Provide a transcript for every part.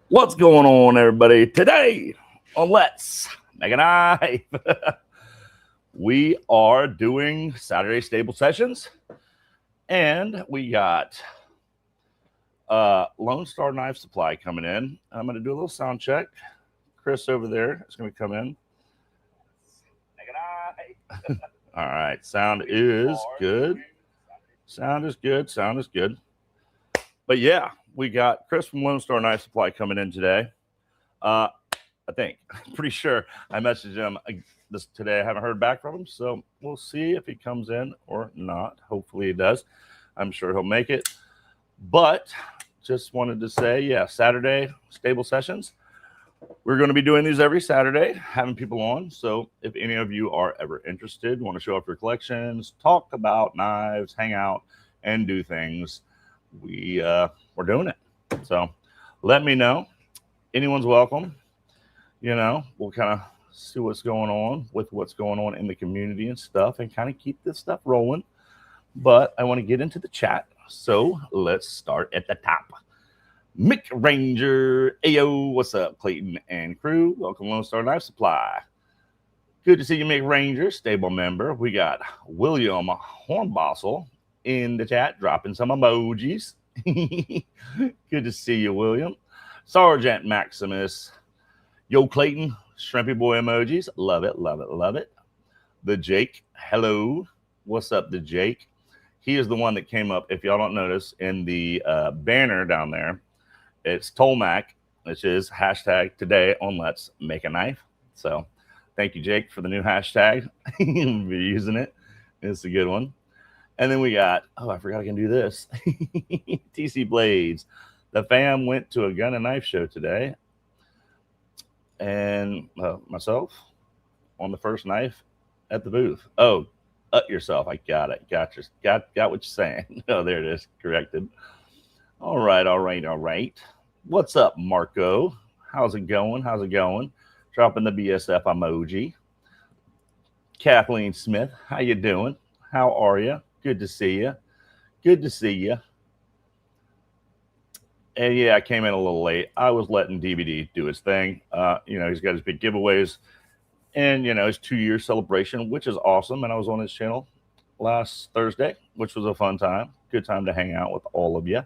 What's going on, everybody? Today on Let's Make a Knife, we are doing Saturday stable sessions, and we got Lone Star Knife Supply coming in. I'm going to do a little sound check. Chris over there is going to come in. Make a knife. All right, sound is good. Sound is good. Sound is good. But yeah, we got Chris from Lone Star Knife Supply coming in today. I think. I'm pretty sure I messaged him this today. I haven't heard back from him, so we'll see if he comes in or not. Hopefully he does. I'm sure he'll make it. But just wanted to say, yeah, Saturday stable sessions. We're going to be doing these every Saturday, having people on. So if any of you are ever interested, want to show off your collections, talk about knives, hang out, and do things, we're doing it. So let me know. Anyone's welcome. You know, we'll kind of see what's going on with what's going on in the community and stuff and kind of keep this stuff rolling. But I want to get into the chat. So let's start at the top. Mick Ranger, Ayo, what's up, Clayton and crew? Welcome, Lone Star Knife Supply. Good to see you, Mick Ranger, stable member. We got William Hornbossel in the chat, dropping some emojis. Good to see you, William. Sergeant Maximus. Yo, Clayton, shrimpy boy emojis. Love it, love it, love it. The Jake, hello. What's up, the Jake? He is the one that came up, if y'all don't notice, in the banner down there. It's Tolmac, which is hashtag today on Let's Make a Knife. So thank you, Jake, for the new hashtag. We'll be using it. It's a good one. And then we got, oh, I forgot I can do this. TC Blades. The fam went to a gun and knife show today. And myself on the first knife at the booth. Oh, yourself. I got it. Got what you're saying. Oh, there it is. Corrected. All right. What's up, Marco? How's it going? Dropping the BSF emoji. Kathleen Smith, how you doing? How are you? Good to see you. And yeah, I came in a little late. I was letting DVD do his thing. He's got his big giveaways and, his 2-year celebration, which is awesome. And I was on his channel last Thursday, which was a fun time. Good time to hang out with all of you.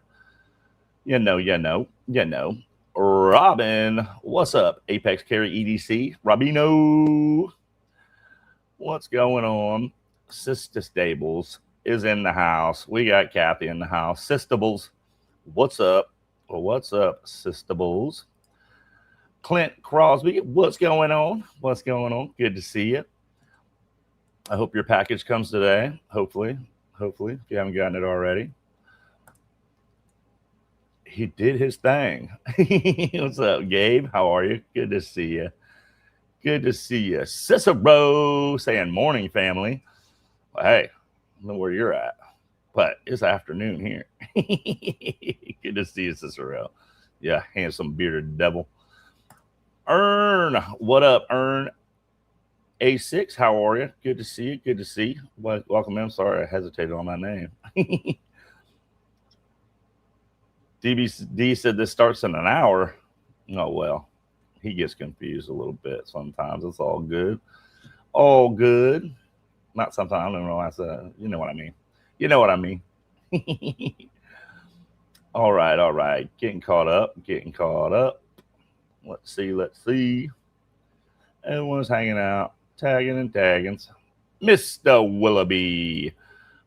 You know. Robin, what's up? Apex Carry EDC. Robino, what's going on? Sister Stables is in the house. We got Kathy in the house. Sistables, what's up? Well, what's up, Sistables? Clint Crosby, what's going on? Good to see you. I hope your package comes today. Hopefully, if you haven't gotten it already. He did his thing. What's up, Gabe? How are you? Good to see you. Cicero saying morning, family. Well, hey, I know where you're at, but it's afternoon here. Good to see you, Cicero. Yeah, handsome bearded devil. Ern, what up, Ern? A6, how are you? Good to see you. Welcome in. Sorry, I hesitated on my name. DB said this starts in an hour. Oh, well, he gets confused a little bit sometimes. It's all good. Not sometimes. I don't know why I said. You know what I mean. All right. Getting caught up. Let's see. Everyone's hanging out, tagging and tagging. Mr. Willoughby,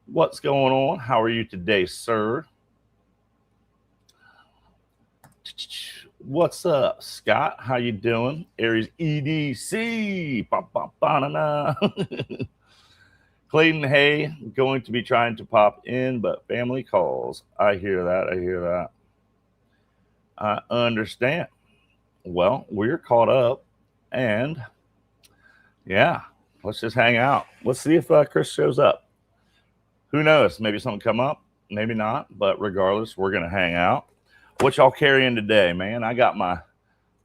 what's going on? How are you today, sir? What's up, Scott? How you doing? Aries EDC. Clayton, hey, going to be trying to pop in, but family calls. I hear that. I understand. Well, we're caught up, and yeah, let's just hang out. Let's see if Chris shows up. Who knows? Maybe something come up, maybe not, but regardless, we're going to hang out. What y'all carrying today, man? I got my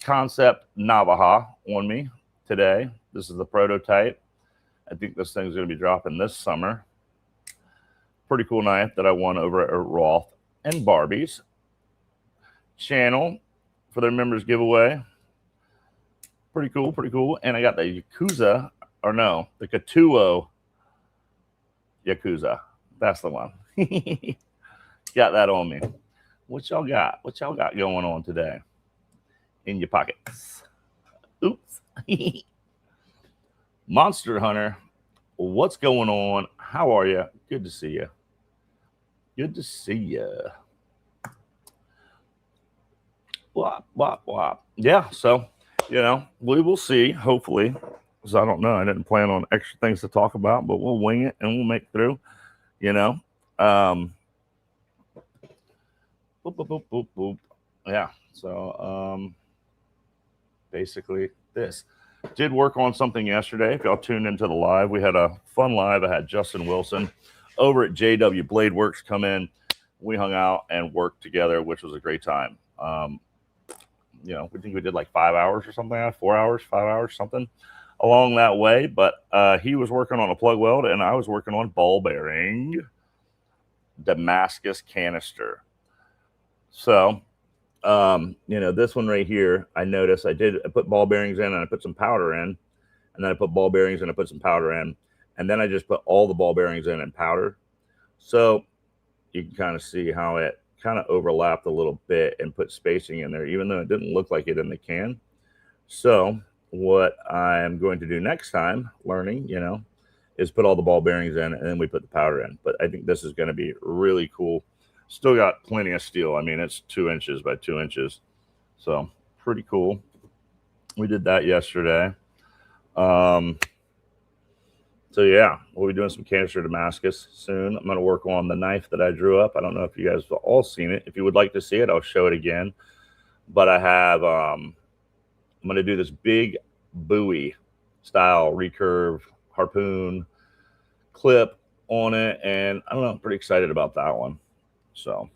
Concept Navaja on me today. This is the prototype. I think this thing's going to be dropping this summer. Pretty cool knife that I won over at Roth and Barbie's channel. for their members giveaway. Pretty cool, pretty cool. And I got the Yakuza, or no, the Katuo Yakuza. That's the one. Got that on me. What y'all got? What y'all got going on today in your pockets? Oops. Monster Hunter, what's going on? How are you? Good to see you. Good to see you. Wop, wop, wop. Yeah, so, you know, we will see, hopefully, because I don't know. I didn't plan on extra things to talk about, but we'll wing it and we'll make it through, you know. Boop, boop, boop, boop, boop. Yeah, so basically this. Did work on something yesterday. If y'all tuned into the live, we had a fun live. I had Justin Wilson over at JW Blade Works come in. We hung out and worked together, which was a great time. You know, we think we did like 5 hours or something, 4 hours, 5 hours, something along that way. But he was working on a plug weld and I was working on ball bearing Damascus canister. So, you know, this one right here, I noticed I put ball bearings in and I put some powder in, and then I put ball bearings and I put some powder in, and then I just put all the ball bearings in and powder. So you can kind of see how it kind of overlapped a little bit and put spacing in there, even though it didn't look like it in the can. So what I'm going to do next time, learning, you know, is put all the ball bearings in and then we put the powder in. But I think this is going to be really cool. Still got plenty of steel. I mean, it's 2 inches by 2 inches. So pretty cool. We did that yesterday. So yeah, we'll be doing some canister Damascus soon. I'm going to work on the knife that I drew up. I don't know if you guys have all seen it. If you would like to see it, I'll show it again. But I have, I'm going to do this big buoy style recurve harpoon clip on it. And I don't know, I'm pretty excited about that one. So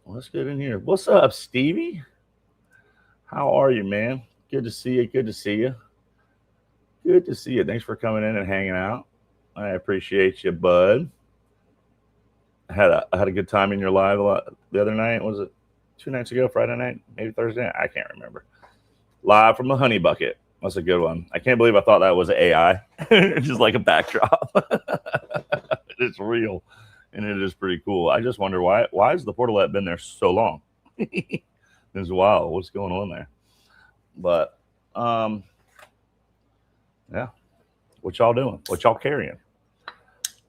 let's get in here. What's up, Stevie? How are you, man? Good to see you. Good to see you. Good to see you. Thanks for coming in and hanging out. I appreciate you, bud. I had a good time in your live the other night. Was it 2 nights ago? Friday night? Maybe Thursday night? I can't remember. Live from the Honey Bucket. That's a good one. I can't believe I thought that was AI. Just like a backdrop. It's real. And it is pretty cool. I just wonder why has the portalette been there so long? It's wild. What's going on there? But yeah. What y'all doing? What y'all carrying?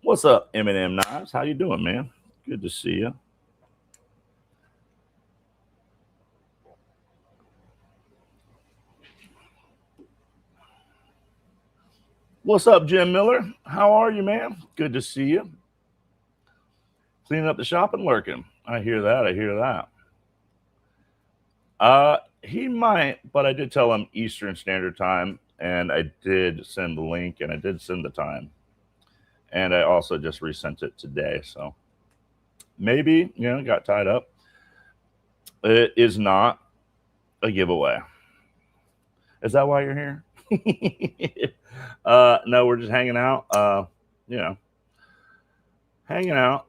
What's up, M&M Knives? How you doing, man? Good to see you. What's up, Jim Miller? How are you, man? Good to see you. Cleaning up the shop and lurking. I hear that. I hear that. He might, but I did tell him Eastern Standard Time, and I did send the link, and I did send the time. And I also just resent it today. So maybe, you know, got tied up. It is not a giveaway. Is that why you're here? No, we're just hanging out. You know, hanging out.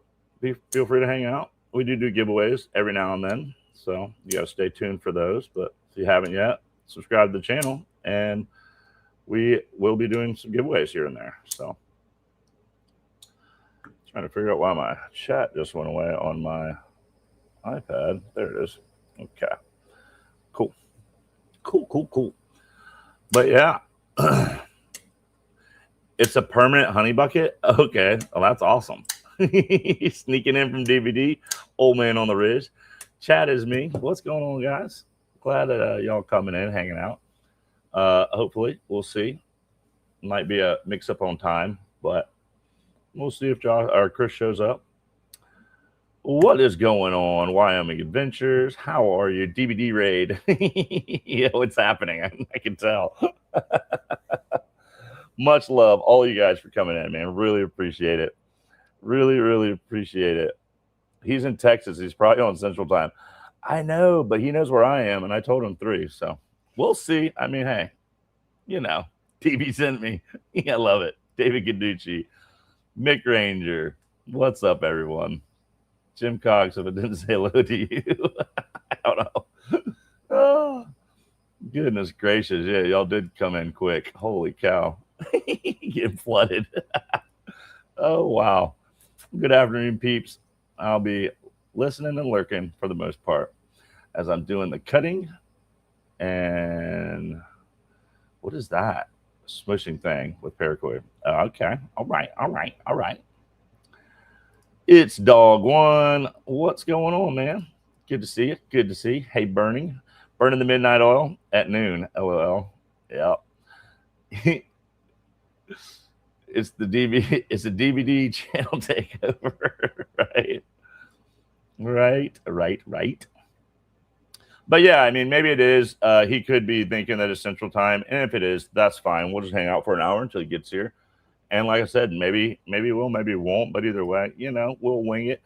Feel free to hang out. We do giveaways every now and then. So you got to stay tuned for those. But if you haven't yet, subscribe to the channel. And we will be doing some giveaways here and there. So trying to figure out why my chat just went away on my iPad. There it is. Okay. Cool. Cool. But yeah, it's a permanent honey bucket. Okay. Well, that's awesome. Sneaking in from DVD. Old man on the ridge. Chat is me. What's going on, guys? Glad that y'all coming in, hanging out. Hopefully, we'll see. Might be a mix-up on time, but we'll see if Josh or Chris shows up. What is going on, Wyoming Adventures? How are you? DVD raid. Yeah, what's happening? I can tell. Much love, all you guys, for coming in, man. Really appreciate it. Really appreciate it. He's in Texas. He's probably on Central Time. I know, but he knows where I am, and I told him 3. So we'll see. I mean, hey, you know, TV sent me. I love it. David Caducci, Mick Ranger. What's up, everyone? Jim Cox, if it didn't say hello to you. I don't know. Goodness gracious. Yeah, y'all did come in quick. Holy cow. Getting flooded. Oh, wow. Good afternoon, peeps. I'll be listening and lurking for the most part as I'm doing the cutting. And what is that? Smushing thing with paracord. Okay. All right. It's Dog One. What's going on, man? Good to see you. Good to see you. Hey, burning the midnight oil at noon. LOL. Yep. It's the DVD. It's a DVD channel takeover. Right. But yeah, I mean, maybe it is. He could be thinking that it's Central Time, and if it is, that's fine. We'll just hang out for an hour until he gets here. And like I said, maybe we'll, maybe won't. But either way, we'll wing it.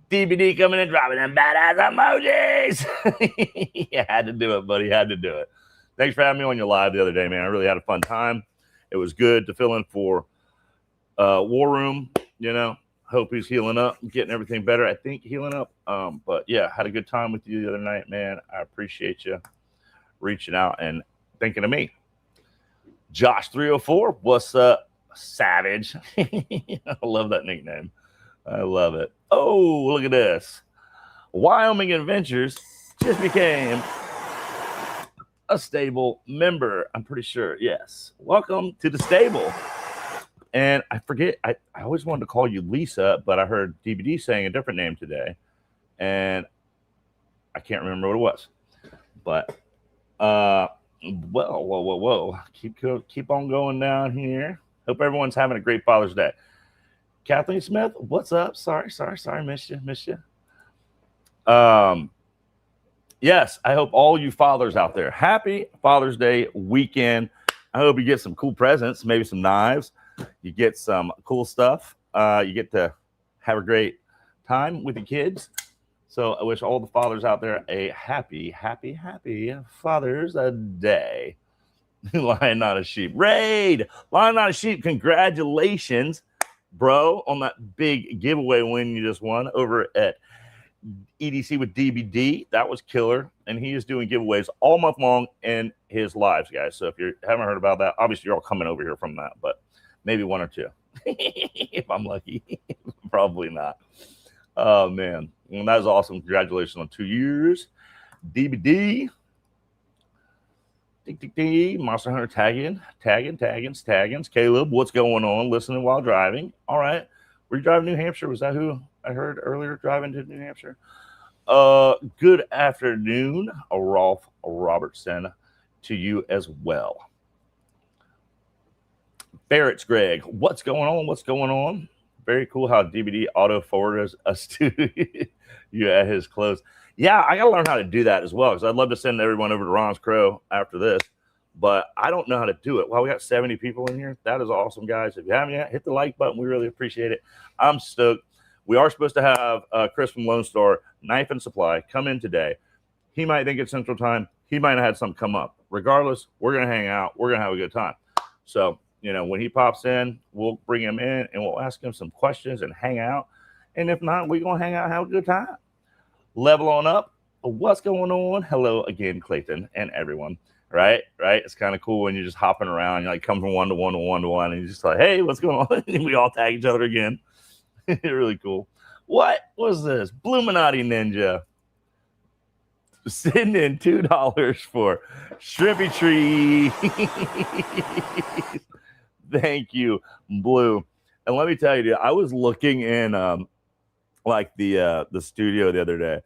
DVD coming in, dropping them badass emojis. You had to do it, buddy. Had to do it. Thanks for having me on your live the other day, man. I really had a fun time. It was good to fill in for War Room. Hope he's healing up, getting everything better. I think healing up. But yeah, had a good time with you the other night, man. I appreciate you reaching out and thinking of me. Josh 304, what's up, Savage? I love that nickname. I love it. Oh, look at this. Wyoming Adventures just became a stable member. I'm pretty sure. Yes. Welcome to the stable. And I forget, I always wanted to call you Lisa, but I heard DVD saying a different name today. And I can't remember what it was. But, whoa. Keep on going down here. Hope everyone's having a great Father's Day. Kathleen Smith, what's up? Sorry. Missed you. Yes, I hope all you fathers out there, happy Father's Day weekend. I hope you get some cool presents, maybe some knives. You get some cool stuff. You get to have a great time with your kids. So I wish all the fathers out there a happy Father's Day. Lion, not a sheep. Raid! Lion, not a sheep. Congratulations, bro, on that big giveaway win you just won over at EDC with DBD. That was killer. And he is doing giveaways all month long in his lives, guys. So if you haven't heard about that, obviously you're all coming over here from that, but maybe one or two. If I'm lucky. Probably not. Oh, man. Well, that was awesome. Congratulations on 2 years. DBD. Monster Hunter tagging. Caleb, what's going on? Listening while driving. All right. Were you driving New Hampshire? Was that who I heard earlier driving to New Hampshire? Good afternoon, Rolf Robertson, to you as well. Barrett's Greg, what's going on? Very cool how DVD auto forwards us to you at his close. Yeah, I got to learn how to do that as well, because I'd love to send everyone over to Ron's Crow after this, but I don't know how to do it. Well, we got 70 people in here. That is awesome, guys. If you haven't yet, hit the like button. We really appreciate it. I'm stoked. We are supposed to have Chris from Lone Star Knife and Supply come in today. He might think it's Central Time. He might have had something come up. Regardless, we're going to hang out. We're going to have a good time. So, when he pops in, we'll bring him in and we'll ask him some questions and hang out. And if not, we're going to hang out and have a good time. Level on up. What's going on? Hello again, Clayton and everyone. Right? It's kind of cool when you're just hopping around. You come from one to one, and you're just like, hey, what's going on? And we all tag each other again. Really cool. What was this? Bluminati Ninja. Send in $2 for Shrimpy Tree. Thank you, Blue. And let me tell you, dude, I was looking in the studio the other day,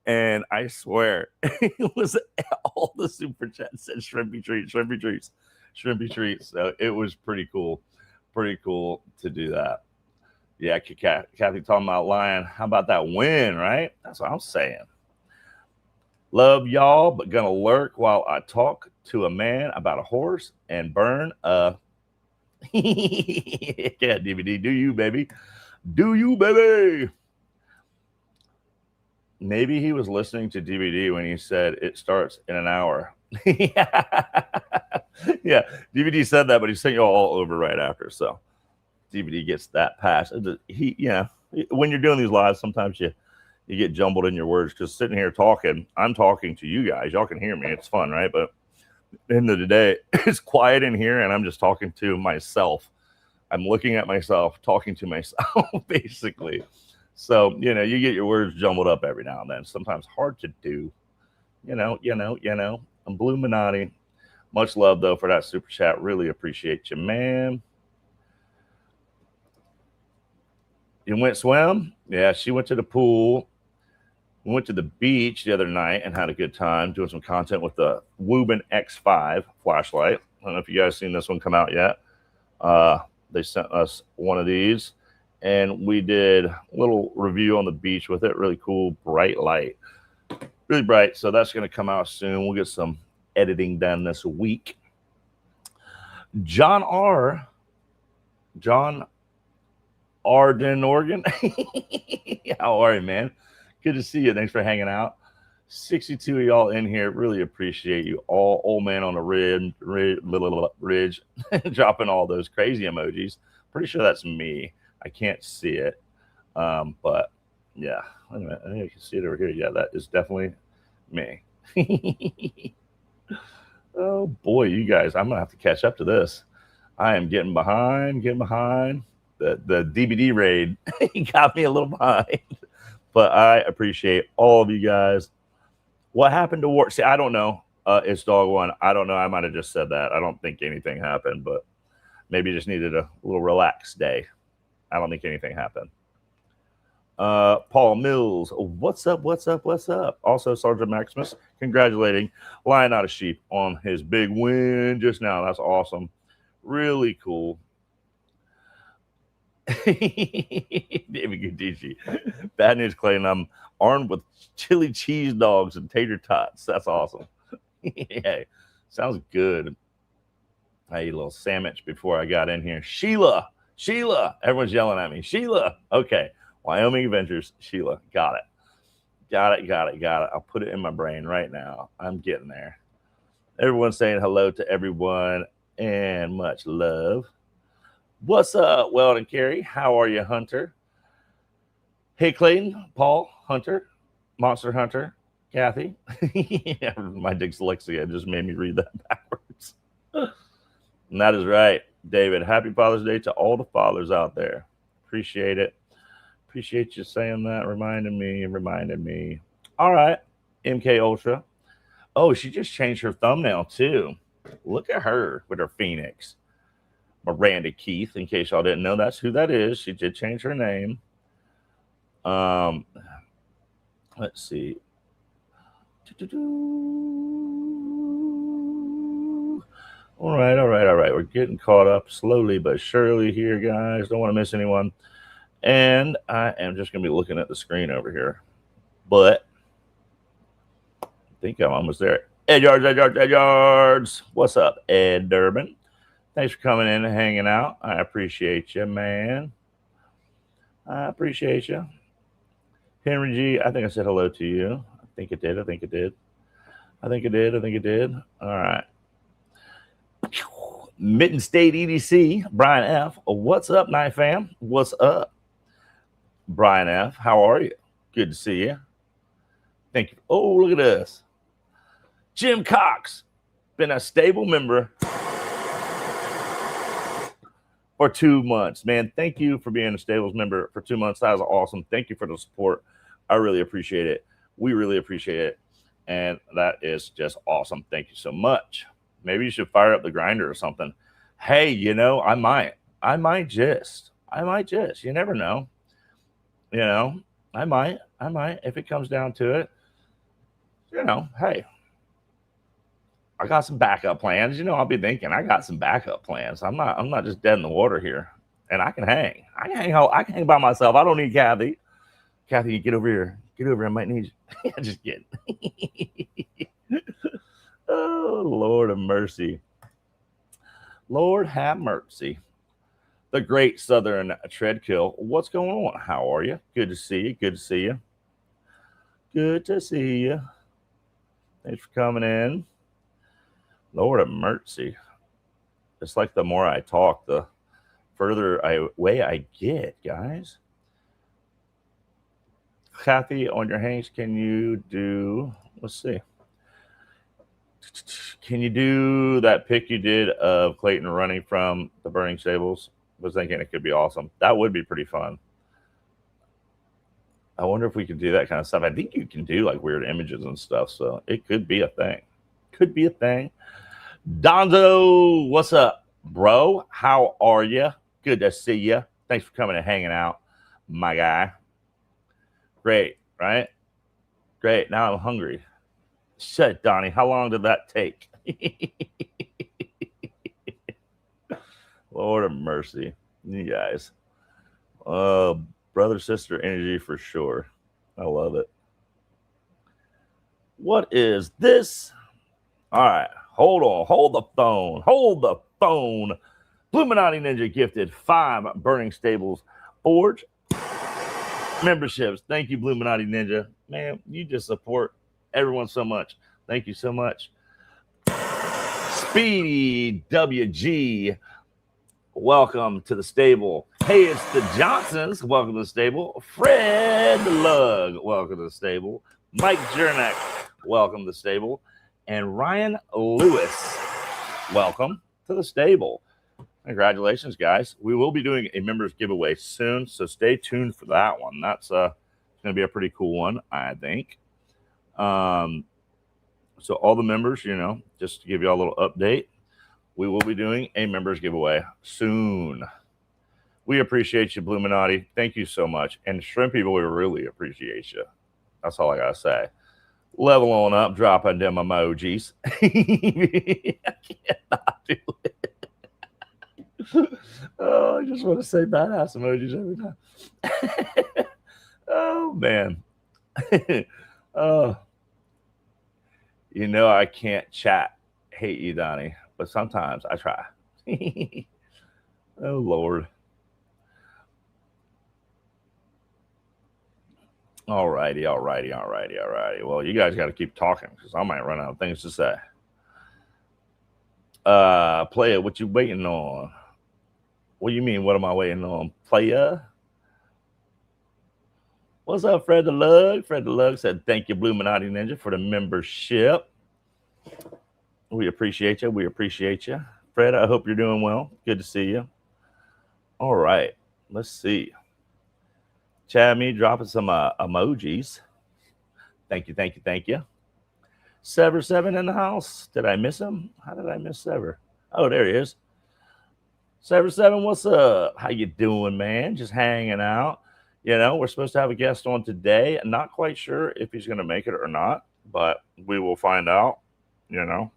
and I swear it was all the super chats said Shrimpy Treats. So it was pretty cool to do that. Yeah, Kathy talking about Lion. How about that win, right? That's what I'm saying. Love y'all, but gonna lurk while I talk to a man about a horse and burn a yeah, DVD. Do you, baby? Maybe he was listening to DVD when he said it starts in an hour. Yeah, DVD said that, but he sent you all over right after. So DVD gets that pass. When you're doing these lives, sometimes you get jumbled in your words. Because sitting here talking, I'm talking to you guys. Y'all can hear me. It's fun, right? But End of the day, it's quiet in here, and I'm just talking to myself. I'm looking at myself, talking to myself, basically. So, you know, you get your words jumbled up every now and then. Sometimes hard to do. You know. I'm Blue Minotti. Much love, though, for that super chat. Really appreciate you, man. You went swim? Yeah, she went to the pool. We went to the beach the other night and had a good time doing some content with the Woobin X5 flashlight. I don't know if you guys seen this one come out yet. They sent us one of these, and we did a little review on the beach with it. Really cool, bright light. Really bright. So that's going to come out soon. We'll get some editing done this week. John Arden, Oregon. How are you, man? Good to see you. Thanks for hanging out. 62 of y'all in here. Really appreciate you all. Old man on the ridge dropping all those crazy emojis. Pretty sure that's me. I can't see it. But yeah, wait a minute. I think I can see it over here. Yeah, that is definitely me. Oh boy, you guys, I'm gonna have to catch up to this. I am getting behind. The DVD raid got me a little behind. But I appreciate all of you guys. What happened to war? See, I don't know. It's dog one. I don't know. I might have just said that. I don't think anything happened, but maybe just needed a little relaxed day. I don't think anything happened. Paul Mills, what's up? Also, Sergeant Maximus, congratulating Lion Out of Sheep on his big win just now. That's awesome. Really cool. David Gudici. Bad news, Clayton. I'm armed with chili cheese dogs and tater tots. That's awesome. Yeah, sounds good. I ate a little sandwich before I got in here. Sheila. Everyone's yelling at me. Sheila. Okay. Wyoming Adventures. Sheila. Got it. I'll put it in my brain right now. I'm getting there. Everyone's saying hello to everyone and much love. What's up, Weldon Carey? How are you, Hunter? Hey, Clayton, Paul, Hunter, Monster Hunter, Kathy. Yeah, my dyslexia just made me read that backwards. And that is right, David. Happy Father's Day to all the fathers out there. Appreciate it. Appreciate you saying that, reminding me. All right, MK Ultra. Oh, she just changed her thumbnail, too. Look at her with her Phoenix. Miranda Keith, in case y'all didn't know, that's who that is. She did change her name. Let's see. All right. We're getting caught up slowly but surely here, guys. Don't want to miss anyone. And I am just going to be looking at the screen over here. But I think I'm almost there. Ed Yards. What's up, Ed Durbin? Thanks for coming in and hanging out. I appreciate you, man. I appreciate you. Henry G, I think I said hello to you. I think it did. All right. Mitten State EDC, Brian F. What's up, Night Fam? What's up? Brian F., how are you? Good to see you. Thank you. Oh, look at this. Jim Cox, been a stable member for 2 months. Man, thank you for being a Stables member for 2 months. That was awesome. Thank you for the support. I really appreciate it. We really appreciate it. And that is just awesome. Thank you so much. Maybe you should fire up the grinder or something. Hey, you know, I might just. You never know. You know, I might. If it comes down to it, you know, hey. I got some backup plans. You know, I'll be thinking I got some backup plans. I'm not just dead in the water here. And I can hang. I can hang by myself. I don't need Kathy. Kathy, get over here. I might need you. Just kidding. Oh, Lord of mercy. Lord have mercy. The great Southern Treadkill. What's going on? How are you? Good to see you. Thanks for coming in. Lord of mercy. It's like the more I talk, the further away I get, guys. Kathy, on your hanks, can you do, let's see. Can you do that pic you did of Clayton running from the burning stables? Was thinking it could be awesome. That would be pretty fun. I wonder if we could do that kind of stuff. I think you can do like weird images and stuff, so it could be a thing. Could be a thing. Donzo, what's up, bro? How are you? Good to see you. Thanks for coming and hanging out, my guy. Great, right? Great. Now I'm hungry. Shit, Donnie, how long did that take? Lord of mercy. You guys. Brother, sister energy for sure. I love it. What is this? All right. Hold on. Hold the phone. Hold the phone. Bluminati Ninja gifted 5 Burning Stables Forge memberships. Thank you, Bluminati Ninja. Man, you just support everyone so much. Thank you so much. Speedy WG, welcome to the stable. Hey, it's the Johnsons. Welcome to the stable. Fred Lug, welcome to the stable. Mike Jernick, welcome to the stable. And Ryan Lewis, welcome to the stable. Congratulations, guys. We will be doing a members giveaway soon, so stay tuned for that one. That's going to be a pretty cool one, I think. So all the members, you know, just to give you all a little update, we will be doing a members giveaway soon. We appreciate you, Bluminati. Thank you so much. And Shrimp people, we really appreciate you. That's all I got to say. Level on up, dropping them emojis. I cannot do it. Oh, I just want to say badass emojis every time. Oh, man. Oh. You know I can't chat. Hate you, Donnie. But sometimes I try. Oh, Lord. All righty. Well, you guys got to keep talking because I might run out of things to say. Player, what you waiting on? What do you mean, what am I waiting on? Player? What's up, Fred the Lug? Fred the Lug said, thank you, Bluminati Ninja, for the membership. We appreciate you. We appreciate you. Fred, I hope you're doing well. Good to see you. All right. Let's see. Chad, me dropping some emojis. Thank you, thank you, thank you. Sever7 in the house. Did I miss him? How did I miss Sever? Oh, there he is. Sever7, what's up? How you doing, man? Just hanging out. You know, we're supposed to have a guest on today. I'm not quite sure if he's going to make it or not, but we will find out, you know.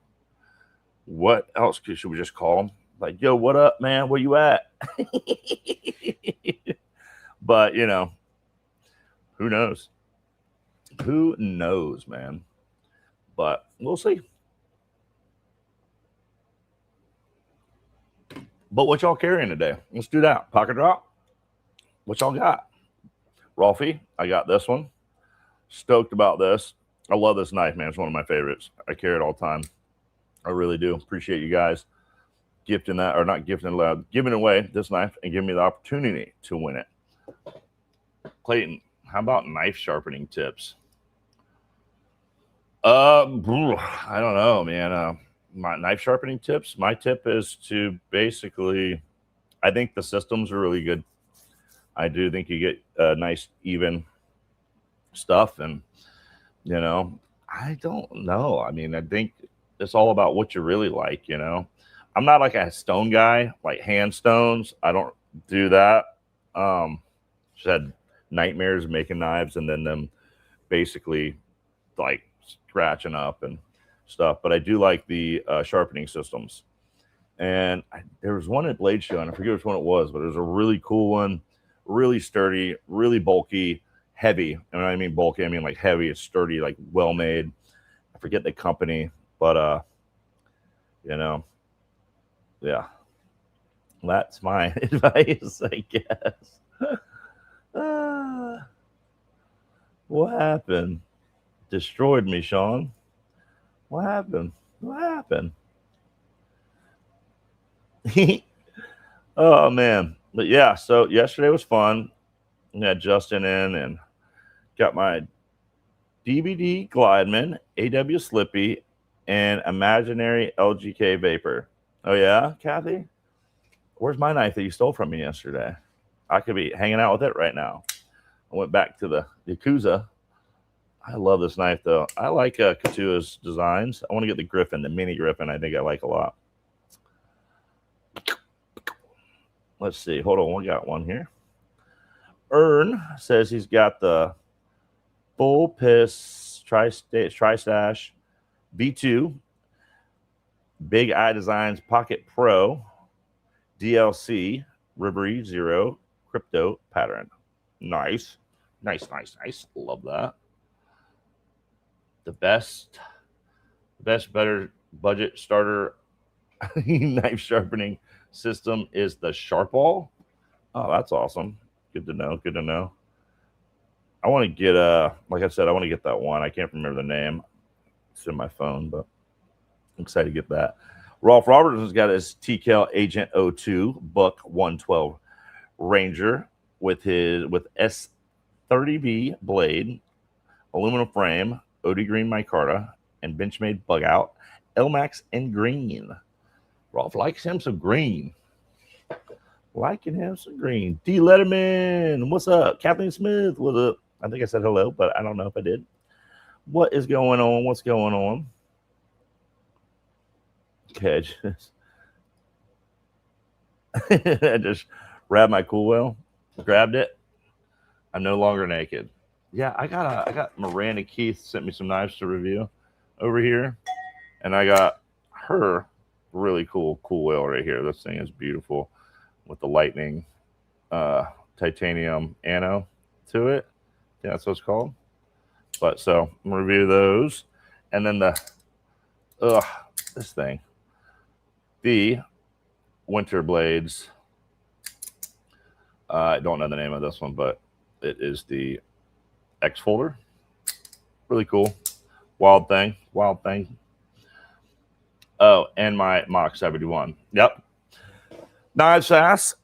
What else should we just call him? Like, yo, what up, man? Where you at? But, you know, who knows? Who knows, man? But we'll see. But what y'all carrying today? Let's do that. Pocket drop. What y'all got? Rolfie, I got this one. Stoked about this. I love this knife, man. It's one of my favorites. I carry it all the time. I really do. Appreciate you guys gifting that, or not gifting it, giving away this knife and giving me the opportunity to win it. Clayton, how about knife sharpening tips? I don't know, man. My knife sharpening tips, my tip is to basically, I think the systems are really good. I do think you get nice, even stuff. And, you know, I don't know. I mean, I think it's all about what you really like, you know. I'm not like a stone guy, like hand stones. I don't do that. Just had nightmares making knives and then them basically like scratching up and stuff. But I do like the sharpening systems. And there was one at Blade Show, and I forget which one it was, but it was a really cool one. Really sturdy, really bulky, heavy. And when I mean bulky, I mean like heavy. It's sturdy, like well made. I forget the company, but you know, yeah, that's my advice, I guess. What happened? Destroyed me, Sean. What happened? What happened? Oh man. But yeah, so yesterday was fun. I had Justin in and got my DVD Glideman, AW Slippy, and imaginary LGK vapor. Oh yeah, Kathy? Where's my knife that you stole from me yesterday? I could be hanging out with it right now. I went back to the Yakuza. I love this knife though. I like Katua's designs. I want to get the Griffin, the mini Griffin. I think I like a lot. Let's see. Hold on. We got one here. Ern says he's got the Full Piss Tri-Stash V2 Big Eye Designs Pocket Pro DLC Ribery Zero Crypto pattern. Nice. Love that. The best, better budget starter knife sharpening system is the Sharpball. Oh, that's awesome. Good to know. I want to get like I said, I want to get that one. I can't remember the name. It's in my phone, but I'm excited to get that. Rolf Robertson's got his TKL Agent 02 Buck 112 Ranger with S30B blade, aluminum frame, OD green micarta, and Benchmade bug out, LMAX in green. Rolf likes him some green. Liking him some green. D. Letterman, what's up? Kathleen Smith, what's up? I think I said hello, but I don't know if I did. What is going on? What's going on? Okay, I just grabbed my Cool Wheel, grabbed it. I'm no longer naked. Yeah, I got Miranda Keith sent me some knives to review over here, and I got her really cool wheel right here. This thing is beautiful with the lightning titanium ano to it. Yeah, that's what it's called. But so I'm gonna review those, and then this thing, the Winter Blades. I don't know the name of this one, but it is the X folder. Really cool. Wild thing. Oh, and my Mach 71. Yep. Knives Fast.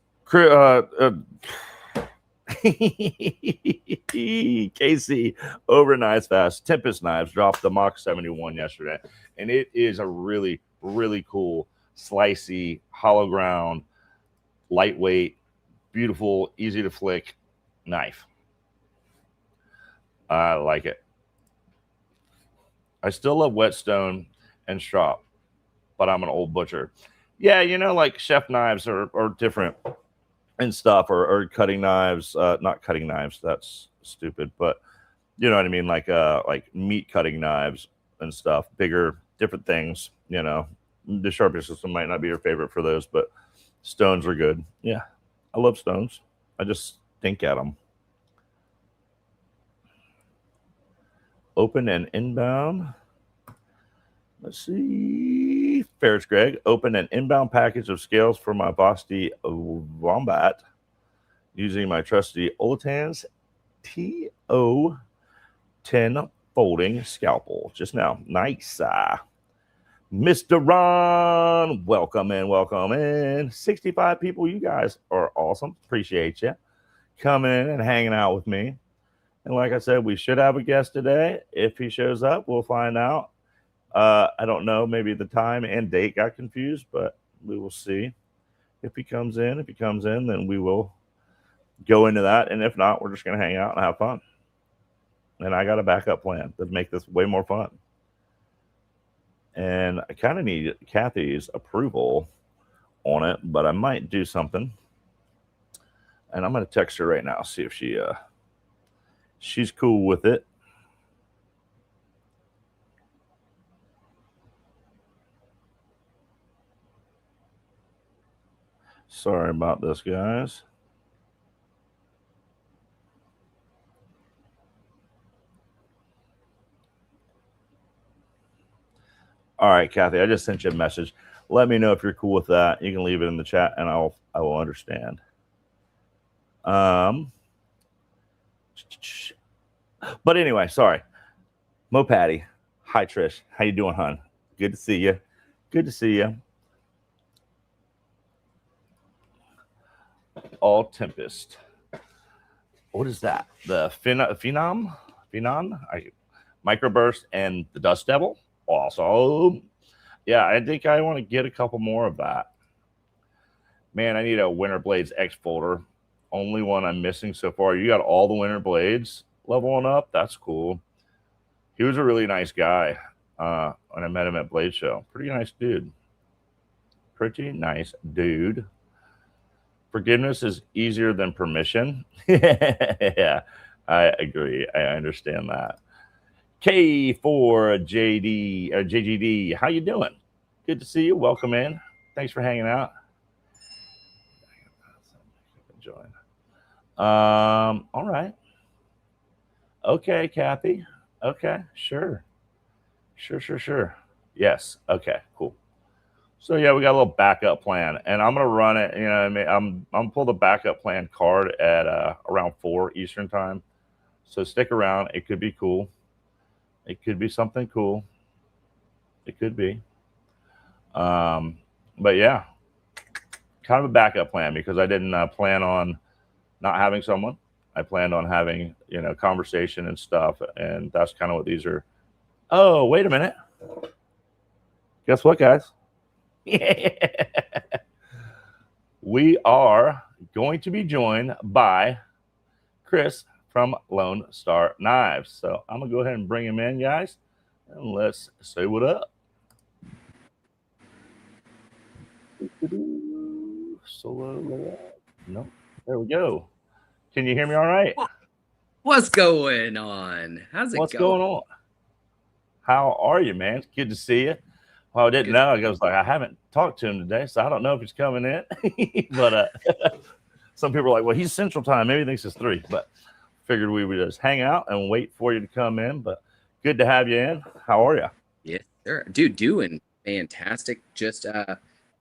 Casey over Knives Fast. Tempest Knives dropped the Mach 71 yesterday, and it is a really, really cool, slicey, hollow ground, lightweight, beautiful, easy to flick knife. I like it. I still love whetstone and strop, but I'm an old butcher. Yeah, you know, like chef knives are different and stuff, or cutting knives. Not cutting knives, that's stupid, but you know what I mean, like meat cutting knives and stuff, bigger, different things. You know, the sharpening system might not be your favorite for those, but stones are good. Yeah, I love stones. I just stink at them. Open and inbound. Let's see. Ferris Greg, open an inbound package of scales for my Vosti Wombat using my trusty Olatan's TO10 folding scalpel just now. Nice. Mr. Ron, welcome in. 65 people. You guys are awesome. Appreciate you coming in and hanging out with me. And like I said, we should have a guest today. If he shows up, we'll find out. I don't know. Maybe the time and date got confused, but we will see if he comes in. If he comes in, then we will go into that. And if not, we're just going to hang out and have fun. And I got a backup plan to make this way more fun. And I kind of need Kathy's approval on it, but I might do something. And I'm going to text her right now, see if she's cool with it. Sorry about this, guys. All right, Kathy, I just sent you a message. Let me know if you're cool with that. You can leave it in the chat, and I will understand. But anyway, sorry. Mo Patty. Hi, Trish. How you doing, hon? Good to see you. Good to see you. All Tempest. What is that? The Phenom? Microburst and the Dust Devil? Awesome. Yeah, I think I want to get a couple more of that. Man, I need a Winter Blades X folder. Only one I'm missing so far. You got all the Winter Blades leveling up. That's cool. He was a really nice guy when I met him at Blade Show. Pretty nice dude. Pretty nice dude. Forgiveness is easier than permission. Yeah, I agree. I understand that. K4JD or JGD, how you doing? Good to see you. Welcome in. Thanks for hanging out. Join. All right. Okay, Kathy. Okay, sure. Sure. Yes. Okay, cool. So yeah, we got a little backup plan, and I'm gonna run it. You know, I mean, I'm gonna pull the backup plan card at around 4 Eastern time. So stick around. It could be cool. It could be something cool. It could be. But yeah, kind of a backup plan because I didn't plan on not having someone. I planned on having, you know, conversation and stuff, and that's kind of what these are. Oh, wait a minute. Guess what, guys? We are going to be joined by Chris from Lone Star Knives. So I'm gonna go ahead and bring him in, guys, and let's say what up. Solo. No, there we go. Can you hear me all right? What's going on? How's it What's going? going on? How are you, man? It's good to see you. Well, I didn't know. I was like, I haven't talked to him today, so I don't know if he's coming in. But some people are like, well, he's Central Time. Maybe he thinks it's 3. But figured we would just hang out and wait for you to come in. But good to have you in. How are you? Yes, sir. Dude, doing fantastic. Just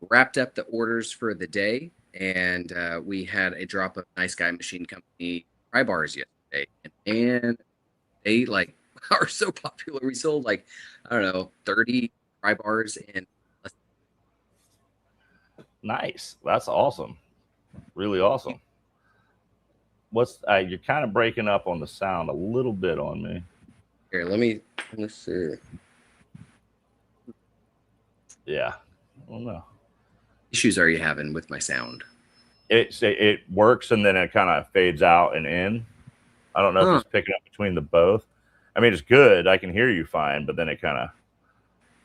wrapped up the orders for the day, and we had a drop of Nice Guy Machine Company pry bars yesterday. And they like are so popular. We sold like, I don't know, 30 pry bars in less. Nice. That's awesome. Really awesome. What's you're kind of breaking up on the sound a little bit on me. Here, let's see. Yeah. I don't know. Issues are you having with my sound? It works and then it kind of fades out and in. I don't know if it's picking up between the both. I mean, it's good. I can hear you fine, but then it kind of.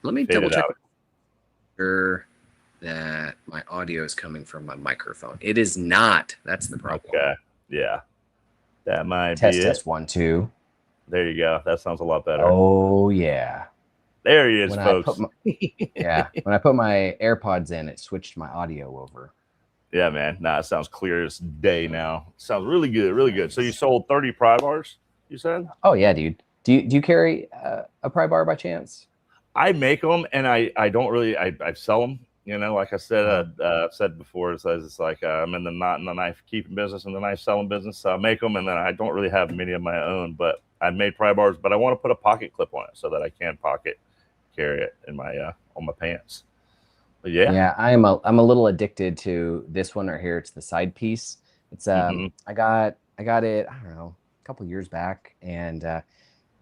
Let me double check. Sure that my audio is coming from my microphone. It is not. That's the problem. Okay. Yeah. That might be it. Test 1 2. There you go. That sounds a lot better. Oh yeah. There he is, folks. Yeah. When I put my AirPods in, it switched my audio over. Yeah, man. Nah, it sounds clear as day now. Sounds really good, really good. So you sold 30 pry bars, you said? Oh yeah, dude. Do you carry a pry bar by chance? I make them, and I don't really I sell them. You know, like I said, I've said before, it's like I'm in the knife keeping business and the knife selling business. So I make them, and then I don't really have many of my own. But I've made pry bars, but I want to put a pocket clip on it so that I can pocket carry it in my on my pants. But yeah, I'm a little addicted to this one right here. It's the side piece. It's I got it, I don't know, a couple years back, and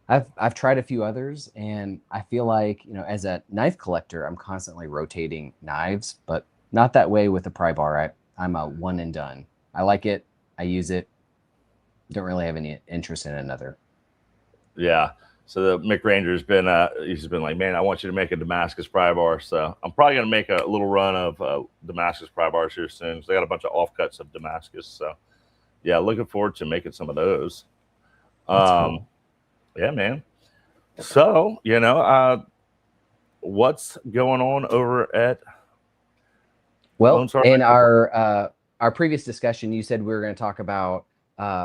I've tried a few others, and I feel like, you know, as a knife collector, I'm constantly rotating knives, but not that way with a pry bar. I'm a one and done. I like it. I use it. Don't really have any interest in another. Yeah. So the Mick Ranger's been he's been like, man, I want you to make a Damascus pry bar. So I'm probably gonna make a little run of Damascus pry bars here soon. So they got a bunch of offcuts of Damascus. So yeah, looking forward to making some of those. Cool. Yeah, man. So, you know, what's going on over at? Well, in our previous discussion, you said we were going to talk about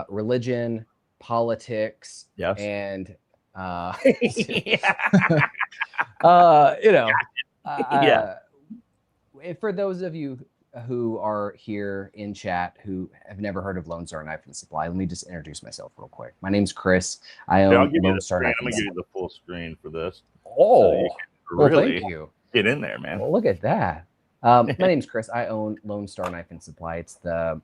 religion, politics, yes, and you know, yeah. For those of you who are here in chat who have never heard of Lone Star Knife and Supply, let me just introduce myself real quick. My name's Chris. I own Lone Star Knife and Supply. I'm gonna give you the full screen for this. Oh, so well, thank you. Get in there, man. Well, look at that. My name's Chris. I own Lone Star Knife and Supply. It's the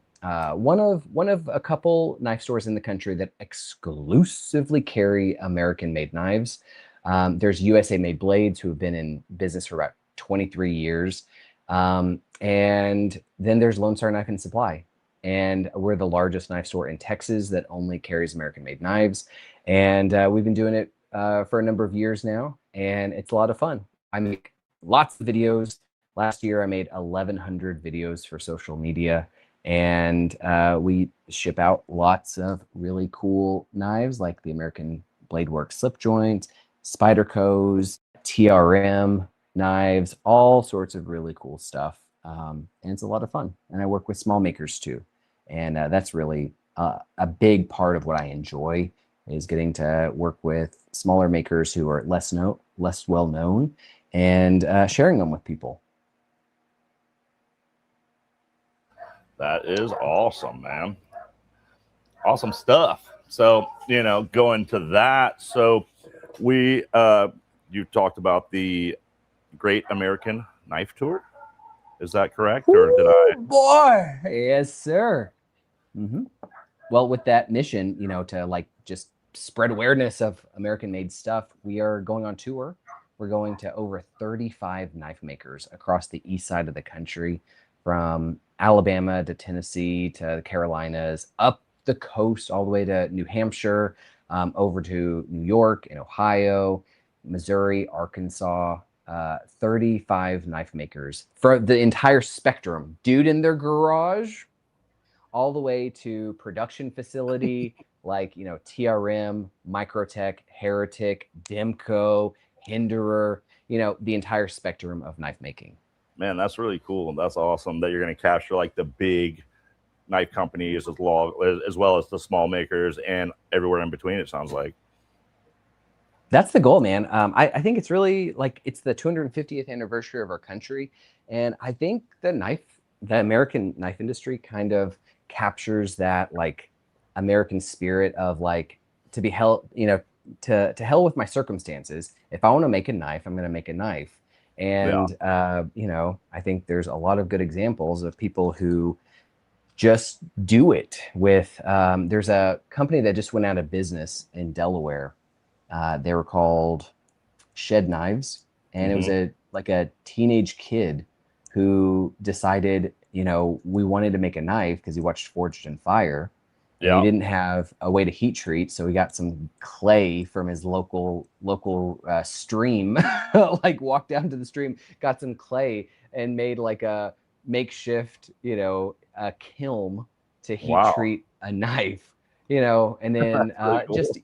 one of a couple knife stores in the country that exclusively carry American-made knives. There's USA Made Blades, who have been in business for about 23 years. And then there's Lone Star Knife and Supply. And we're the largest knife store in Texas that only carries American-made knives. And we've been doing it for a number of years now, and it's a lot of fun. I make lots of videos. Last year, I made 1,100 videos for social media, and we ship out lots of really cool knives like the American Blade Works slip joint, Spyderco's, TRM knives, all sorts of really cool stuff. And it's a lot of fun. And I work with small makers too. And that's really a big part of what I enjoy, is getting to work with smaller makers who are less well known, and sharing them with people. That is awesome, man. Awesome stuff. So, going to that. So you talked about the Great American Knife Tour. Is that correct? Or did I? Boy, yes, sir. Mm-hmm. Well, with that mission, to just spread awareness of American-made stuff, we are going on tour. We're going to over 35 knife makers across the east side of the country, from Alabama to Tennessee to the Carolinas, up the coast all the way to New Hampshire, over to New York and Ohio, Missouri, Arkansas. 35 knife makers for the entire spectrum, dude in their garage, all the way to production facility like, TRM, Microtech, Heretic, Demco, Hinderer, the entire spectrum of knife making. Man, that's really cool. That's awesome that you're going to capture like the big knife companies as well as the small makers and everywhere in between, it sounds like. That's the goal, man. I think it's really it's the 250th anniversary of our country. And I think the American knife industry kind of captures that American spirit of to be held, to hell with my circumstances. If I want to make a knife, I'm going to make a knife. And, I think there's a lot of good examples of people who just do it with, there's a company that just went out of business in Delaware. They were called Shed Knives, and it was a teenage kid who decided, we wanted to make a knife because he watched Forged in Fire. Yeah. He didn't have a way to heat treat, so he got some clay from his local stream. Walked down to the stream, got some clay, and made a makeshift, a kiln to heat treat a knife. And then cool. Just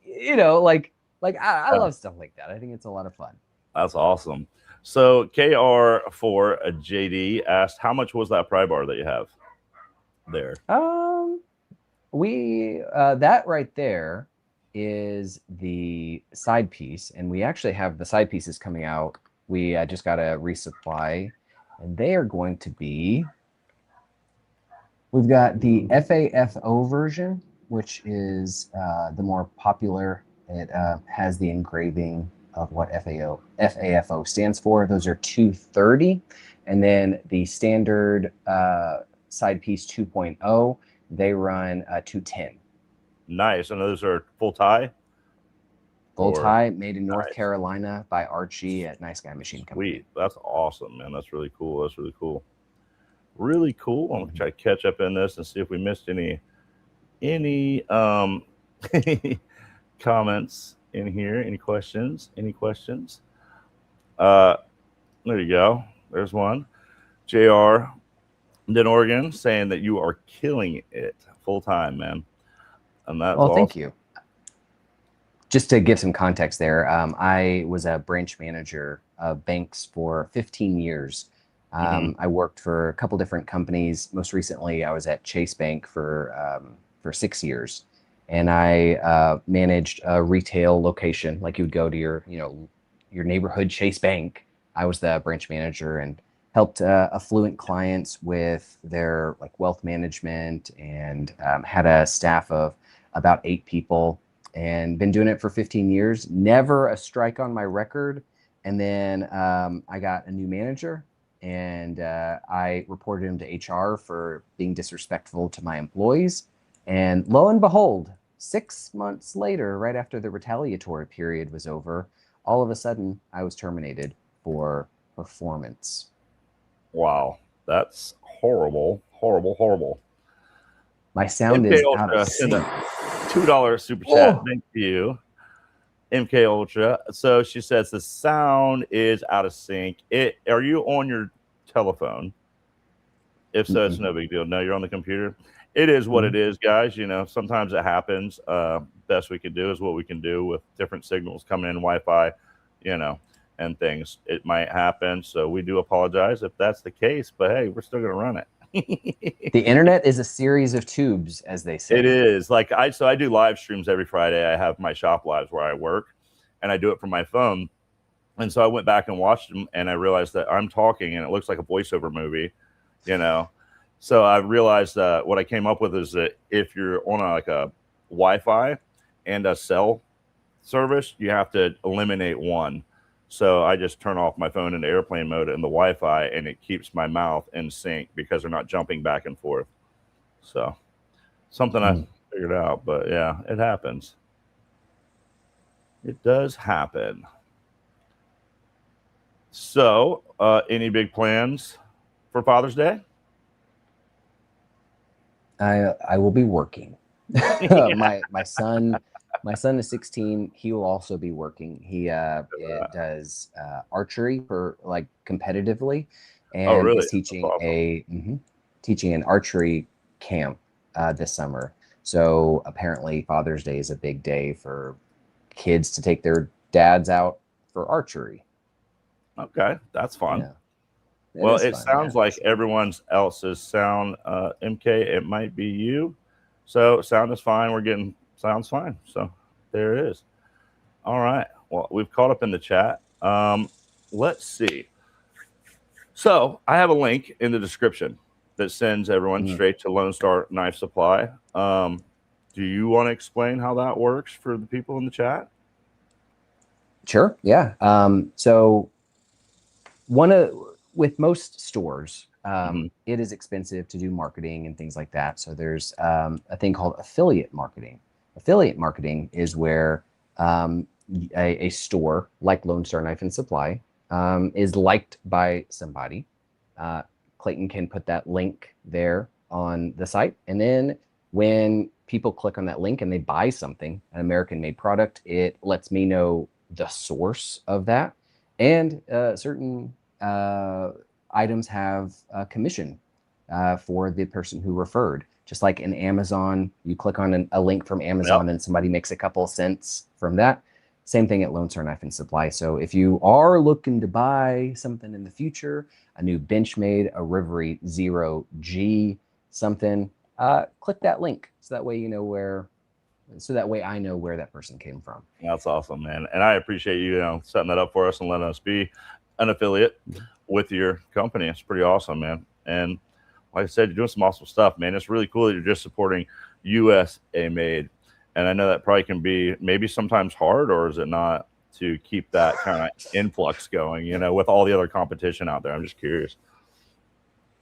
I love stuff like that. I think it's a lot of fun. That's awesome. So KR4JD asked, how much was that pry bar that you have there? That right there is the side piece, and we actually have the side pieces coming out. We just got a resupply, and they are going to be. We've got the FAFO version, which is the more popular. It has the engraving of what FAFO stands for. Those are 230. And then the standard side piece 2.0, they run 210. Nice. And those are full tie? Full tie, made in North Carolina by Archie at Nice Guy Machine Company. Sweet. That's awesome, man. That's really cool. That's really cool. Really cool. I'm going to try to catch up in this and see if we missed any comments in here. Any questions? There you go. There's one. JR in Oregon saying that you are killing it full time, man. And that's awesome. Thank you. Just to give some context there, I was a branch manager of banks for 15 years. I worked for a couple different companies. Most recently, I was at Chase Bank for 6 years. And I managed a retail location, like you would go to your neighborhood Chase Bank. I was the branch manager and helped affluent clients with their wealth management, and had a staff of about 8 people, and been doing it for 15 years. Never a strike on my record. And then I got a new manager, and I reported him to HR for being disrespectful to my employees. And lo and behold, 6 months later, right after the retaliatory period was over, all of a sudden I was terminated for performance. Wow, that's horrible, horrible, horrible. My sound MK is out Ultra of sent sync. a $2 super chat. Oh. Thank you, MK Ultra. So she says the sound is out of sync. Are you on your telephone? If so, it's no big deal. No, you're on the computer. It is what it is, guys. You know, sometimes it happens. Best we can do is what we can do with different signals coming in, Wi-Fi, you know, and things. It might happen. So we do apologize if that's the case, but hey, we're still going to run it. The internet is a series of tubes, as they say. It is. Like I do live streams every Friday. I have my shop lives where I work, and I do it from my phone. And so I went back and watched them, and I realized that I'm talking, and it looks like a voiceover movie, you know. So I realized what I came up with is that if you're on like a Wi-Fi and a cell service, you have to eliminate one. So I just turn off my phone into airplane mode and the Wi-Fi, and it keeps my mouth in sync because they're not jumping back and forth. So something I figured out, but yeah, it happens. It does happen. So any big plans for Father's Day? I will be working. My son is 16. He will also be working. He does archery for like competitively, and really? is teaching teaching an archery camp this summer. So apparently Father's Day is a big day for kids to take their dads out for archery. Okay, that's fun. Yeah. Well, it sounds like everyone else's sound, MK, it might be you. So sound is fine. We're getting sounds fine. So there it is. All right. Well, we've caught up in the chat. Let's see. So I have a link in the description that sends everyone straight to Lone Star Knife Supply. Do you want to explain how that works for the people in the chat? Sure. Yeah. So with most stores, it is expensive to do marketing and things like that. So there's a thing called affiliate marketing. Affiliate marketing is where a store like Lone Star Knife and Supply is liked by somebody. Clayton can put that link there on the site. And then when people click on that link and they buy something, an American-made product, it lets me know the source of that. And certain items have a commission for the person who referred. Just like in Amazon, you click on a link from Amazon and somebody makes a couple cents from that. Same thing at Lone Star Knife and Supply. So if you are looking to buy something in the future, a new Benchmade, a Rivery 0G, something, click that link. So that way you know where, so that way I know where that person came from. That's awesome, man. And I appreciate you, setting that up for us and letting us be an affiliate with your company. It's pretty awesome, man. And like I said, you're doing some awesome stuff, man. It's really cool that you're just supporting USA made. And I know that probably can be maybe sometimes hard, or is it not, to keep that kind of influx going, with all the other competition out there? I'm just curious.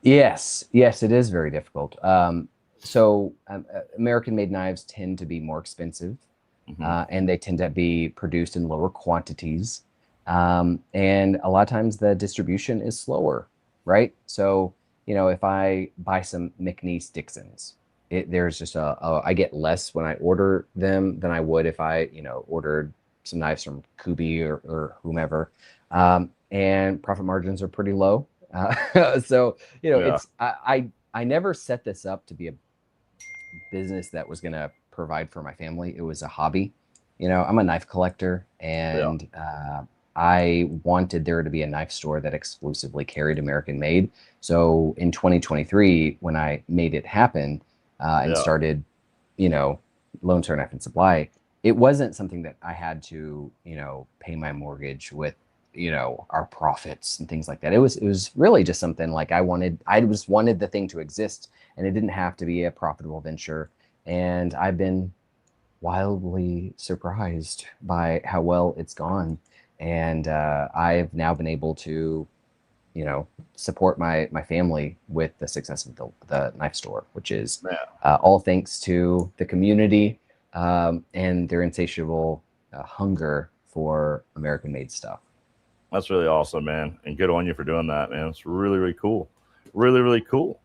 Yes, it is very difficult. So American-made knives tend to be more expensive, and they tend to be produced in lower quantities. And a lot of times the distribution is slower, right? So, if I buy some McNeese Dixons, there's just I get less when I order them than I would if I, ordered some knives from Kubi or whomever. And profit margins are pretty low. So, it's, I never set this up to be a business that was going to provide for my family. It was a hobby. I'm a knife collector, and I wanted there to be a knife store that exclusively carried American made. So in 2023, when I made it happen and started, Lone Star Knife and Supply, it wasn't something that I had to, pay my mortgage with, our profits and things like that. It was really just something like I wanted the thing to exist, and it didn't have to be a profitable venture. And I've been wildly surprised by how well it's gone. And I've now been able to, support my family with the success of the knife store, which is all thanks to the community and their insatiable hunger for American made stuff. That's really awesome, man. And good on you for doing that, man. It's really, really cool. Really, really cool.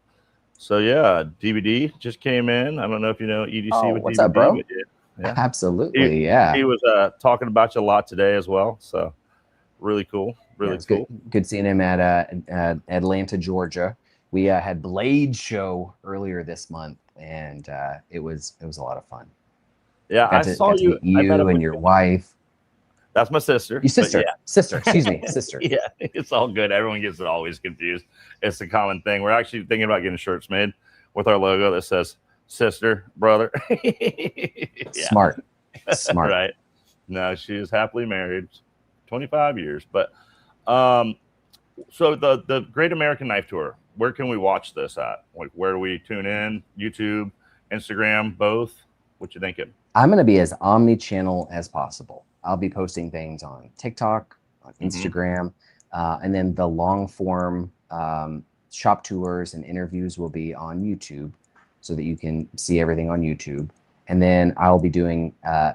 So yeah, DVD just came in. I don't know if you know EDC with what's DVD. up, bro? But yeah. Absolutely, yeah. He was talking about you a lot today as well. So really cool. Really cool. Good seeing him at Atlanta, Georgia. We had Blade show earlier this month, and it was a lot of fun. Yeah, got to meet you and your wife. That's my sister. Your sister. Sister. Excuse me, sister. Yeah, it's all good. Everyone gets it always confused. It's a common thing. We're actually thinking about getting shirts made with our logo that says sister, brother. Smart. Right. No, she is happily married, 25 years. But so the Great American Knife Tour, where can we watch this at? Like, where do we tune in? YouTube, Instagram, both? What you thinking? I'm going to be as omni-channel as possible. I'll be posting things on TikTok, on Instagram, and then the long form shop tours and interviews will be on YouTube so that you can see everything on YouTube. And then I'll be doing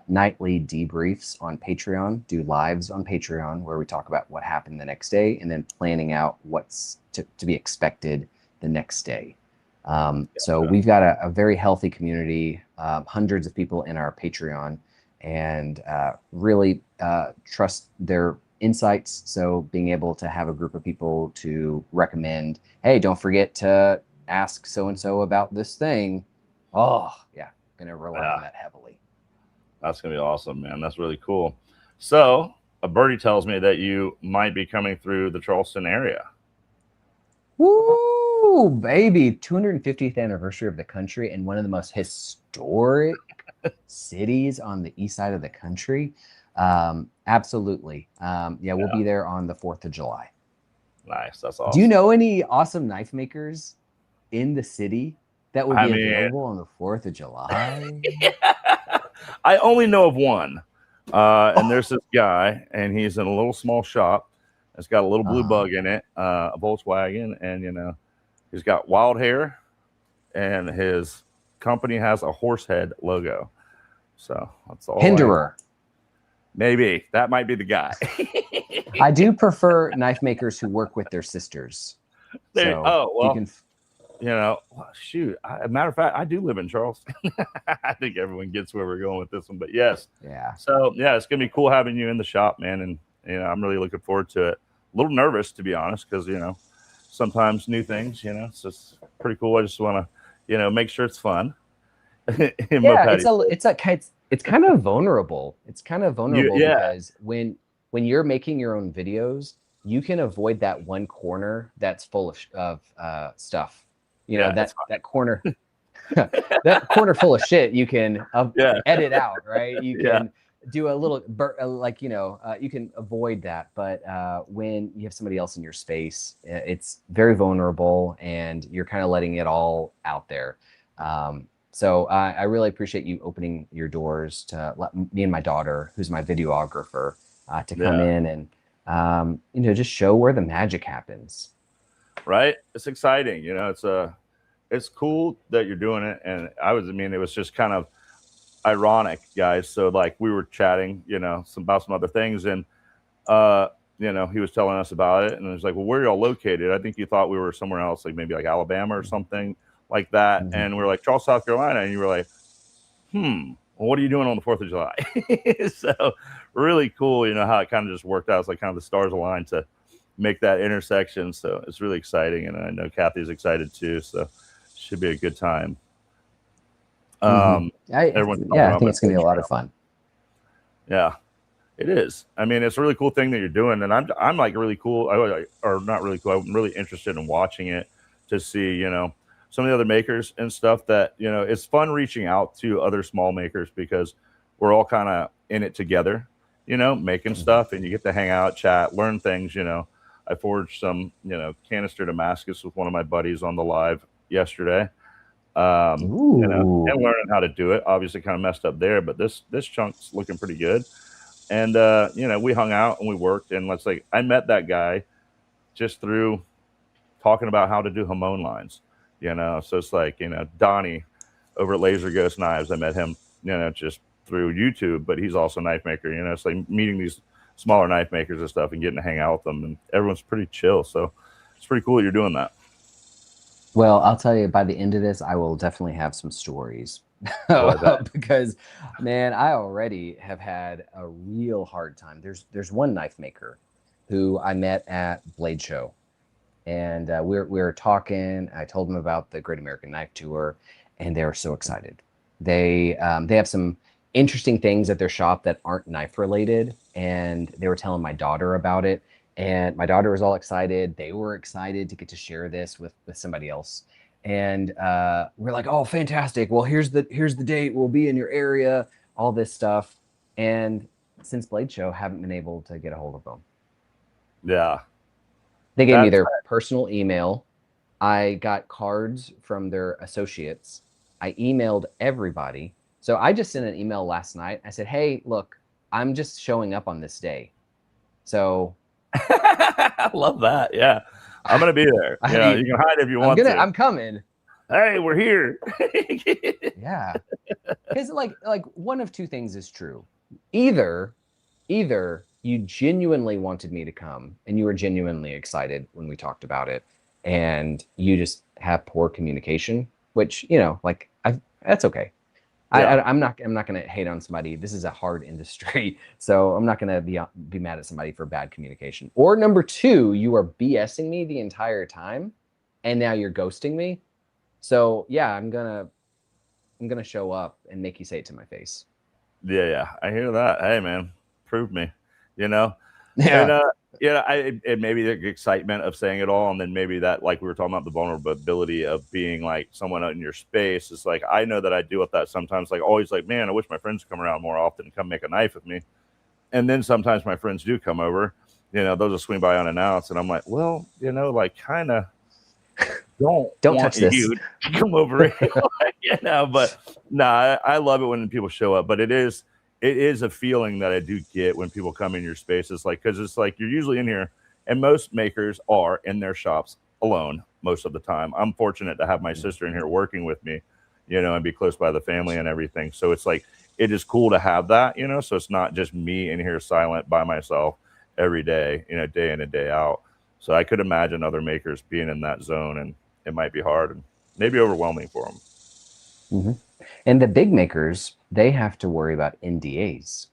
nightly debriefs on Patreon, do lives on Patreon where we talk about what happened the next day and then planning out what's to be expected the next day. So we've got a very healthy community, hundreds of people in our Patreon, and really trust their insights. So being able to have a group of people to recommend, hey, don't forget to ask so-and-so about this thing. Oh, yeah, going to rely on that heavily. That's going to be awesome, man. That's really cool. So a birdie tells me that you might be coming through the Charleston area. Woo, baby. 250th anniversary of the country and one of the most historic cities on the east side of the country. Absolutely. We'll be there on the 4th of July. Nice. That's awesome. Do you know any awesome knife makers in the city that would be available on the 4th of July? I only know of one. And there's this guy, and he's in a little small shop. It's got a little blue bug in it, a Volkswagen, and he's got wild hair, and his company has a horse head logo. So that's all. Hinderer. Maybe that might be the guy. I do prefer knife makers who work with their sisters. Shoot. A matter of fact, I do live in Charleston. I think everyone gets where we're going with this one, but yes. Yeah. So yeah, it's gonna be cool having you in the shop, man, and I'm really looking forward to it. A little nervous, to be honest, because sometimes new things, it's just pretty cool. I just want to, make sure it's fun. It's kind of vulnerable. It's kind of vulnerable because when you're making your own videos, you can avoid that one corner that's full of stuff. That corner, that corner full of shit. You can edit out, right? You can do a little you can avoid that. But when you have somebody else in your space, it's very vulnerable, and you're kind of letting it all out there. So I really appreciate you opening your doors to let me and my daughter, who's my videographer, to come in and just show where the magic happens. Right. It's exciting. It's cool that you're doing it. And it was just kind of ironic, guys. So like we were chatting, about some other things, and he was telling us about it, and it was like, well, where are y'all located? I think you thought we were somewhere else, like maybe like Alabama or something like that. Mm-hmm. And we're like, Charles, South Carolina. And you were like, well, what are you doing on the 4th of July? So really cool, how it kind of just worked out. It's like kind of the stars aligned to make that intersection. So it's really exciting. And I know Kathy's excited too. So should be a good time. I think it's going to be a lot of fun. Yeah, it is. It's a really cool thing that you're doing. And I'm like really cool, or not really cool. I'm really interested in watching it to see, some of the other makers and stuff that, it's fun reaching out to other small makers because we're all kind of in it together, making stuff, and you get to hang out, chat, learn things. I forged some, canister Damascus with one of my buddies on the live yesterday. And learning how to do it. Obviously kind of messed up there, but this chunk's looking pretty good. And, we hung out and we worked, and I met that guy just through talking about how to do Hamon lines. So it's like, Donnie over at Laser Ghost Knives, I met him, just through YouTube, but he's also a knife maker. You know, it's like meeting these smaller knife makers and stuff and getting to hang out with them, and everyone's pretty chill. So it's pretty cool that you're doing that. Well, I'll tell you, by the end of this, I will definitely have some stories. Because, man, I already have had a real hard time. There's one knife maker who I met at Blade Show, and we were talking. I told them about the Great American Knife Tour, and they were so excited. They have some interesting things at their shop that aren't knife related, and they were telling my daughter about it. And my daughter was all excited. They were excited to get to share this with somebody else. And we're like, oh, fantastic. Well, here's the date. We'll be in your area, all this stuff. And since Blade Show, haven't been able to get a hold of them. Yeah. They gave me their personal email. I got cards from their associates. I emailed everybody. So I just sent an email last night. I said, hey, look, I'm just showing up on this day. So I love that. Yeah. I'm going to be there. Yeah, you can hide if you want to. I'm coming. Hey, we're here. Yeah. Because like one of two things is true. Either you genuinely wanted me to come and you were genuinely excited when we talked about it, and you just have poor communication, which, you know, like that's okay. Yeah. I'm not going to hate on somebody. This is a hard industry, so I'm not going to be mad at somebody for bad communication. Or number two, you are BSing me the entire time, and now you're ghosting me. So yeah, I'm gonna show up and make you say it to my face. Yeah, I hear that. Hey, man, prove me. You know. Yeah. And, it maybe the excitement of saying it all, and then maybe that, like we were talking about, the vulnerability of being like someone out in your space. It's like, I know that I deal with that sometimes. Like, always like, man, I wish my friends would come around more often and come make a knife with me. And then sometimes my friends do come over. You know, they'll just swing by unannounced, and I'm like, well, you know, like kind of don't touch this. You to come over, you know. But nah, I love it when people show up. But it is a feeling that I do get when people come in your space. It's like, because it's like you're usually in here, and most makers are in their shops alone most of the time. I'm fortunate to have my sister in here working with me, you know, and be close by the family and everything. So it's like, it is cool to have that, you know. So it's not just me in here silent by myself every day, you know, day in and day out. So I could imagine other makers being in that zone, and it might be hard and maybe overwhelming for them. Mm-hmm. And the big makers, they have to worry about NDAs,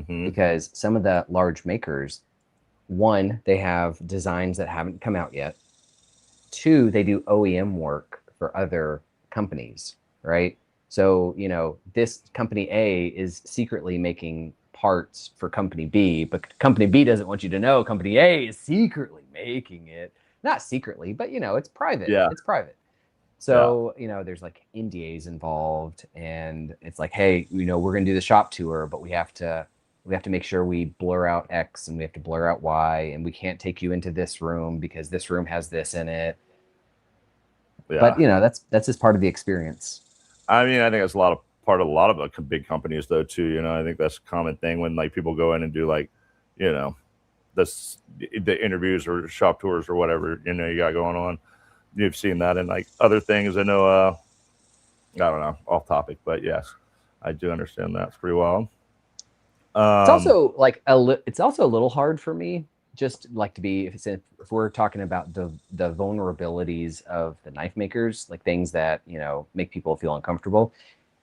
because some of the large makers, one, they have designs that haven't come out yet. Two, they do OEM work for other companies, right? So, you know, this company A is secretly making parts for company B, but company B doesn't want you to know company A is secretly making it. Not secretly, but, you know, it's private. Yeah. It's private. So, you know, there's like NDAs involved, and it's like, hey, you know, we're going to do the shop tour, but we have to make sure we blur out X and we have to blur out Y, and we can't take you into this room because this room has this in it. Yeah. But, you know, that's just part of the experience. I mean, I think that's part of a lot of big companies though, too. You know, I think that's a common thing when like people go in and do like, you know, the interviews or shop tours or whatever, you know, you got going on. You've seen that in like other things. I know, I don't know, off topic, but yes, I do understand that. It's pretty wild. It's also like it's also a little hard for me, just like to be, if we're talking about the vulnerabilities of the knife makers, like things that, you know, make people feel uncomfortable.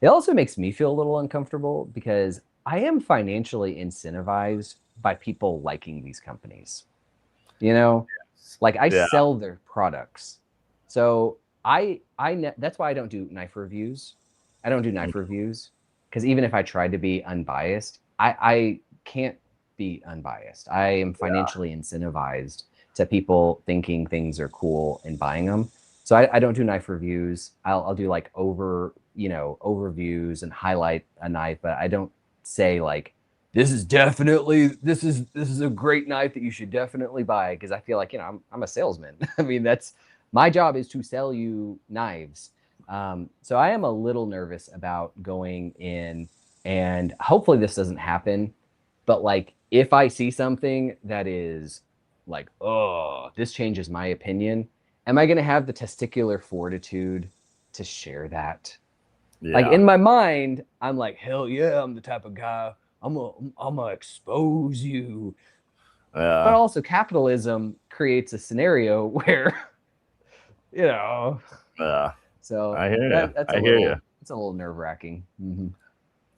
It also makes me feel a little uncomfortable because I am financially incentivized by people liking these companies. You know, like I sell their products. So that's why I don't do knife reviews. I don't do knife reviews because even if I tried to be unbiased, I can't be unbiased. I am financially incentivized to people thinking things are cool and buying them. So I don't do knife reviews. I'll do like overviews and highlight a knife, but I don't say like, this is a great knife that you should definitely buy, because I feel like, you know, I'm a salesman. I mean, that's my job, is to sell you knives. So I am a little nervous about going in, and hopefully this doesn't happen. But like, if I see something that is like, oh, this changes my opinion, am I going to have the testicular fortitude to share that? Like in my mind, I'm like, hell yeah, I'm the type of guy. I'm gonna expose you. But also capitalism creates a scenario where, so I hear you. that's I hear you. It's a little nerve-wracking. Mm-hmm.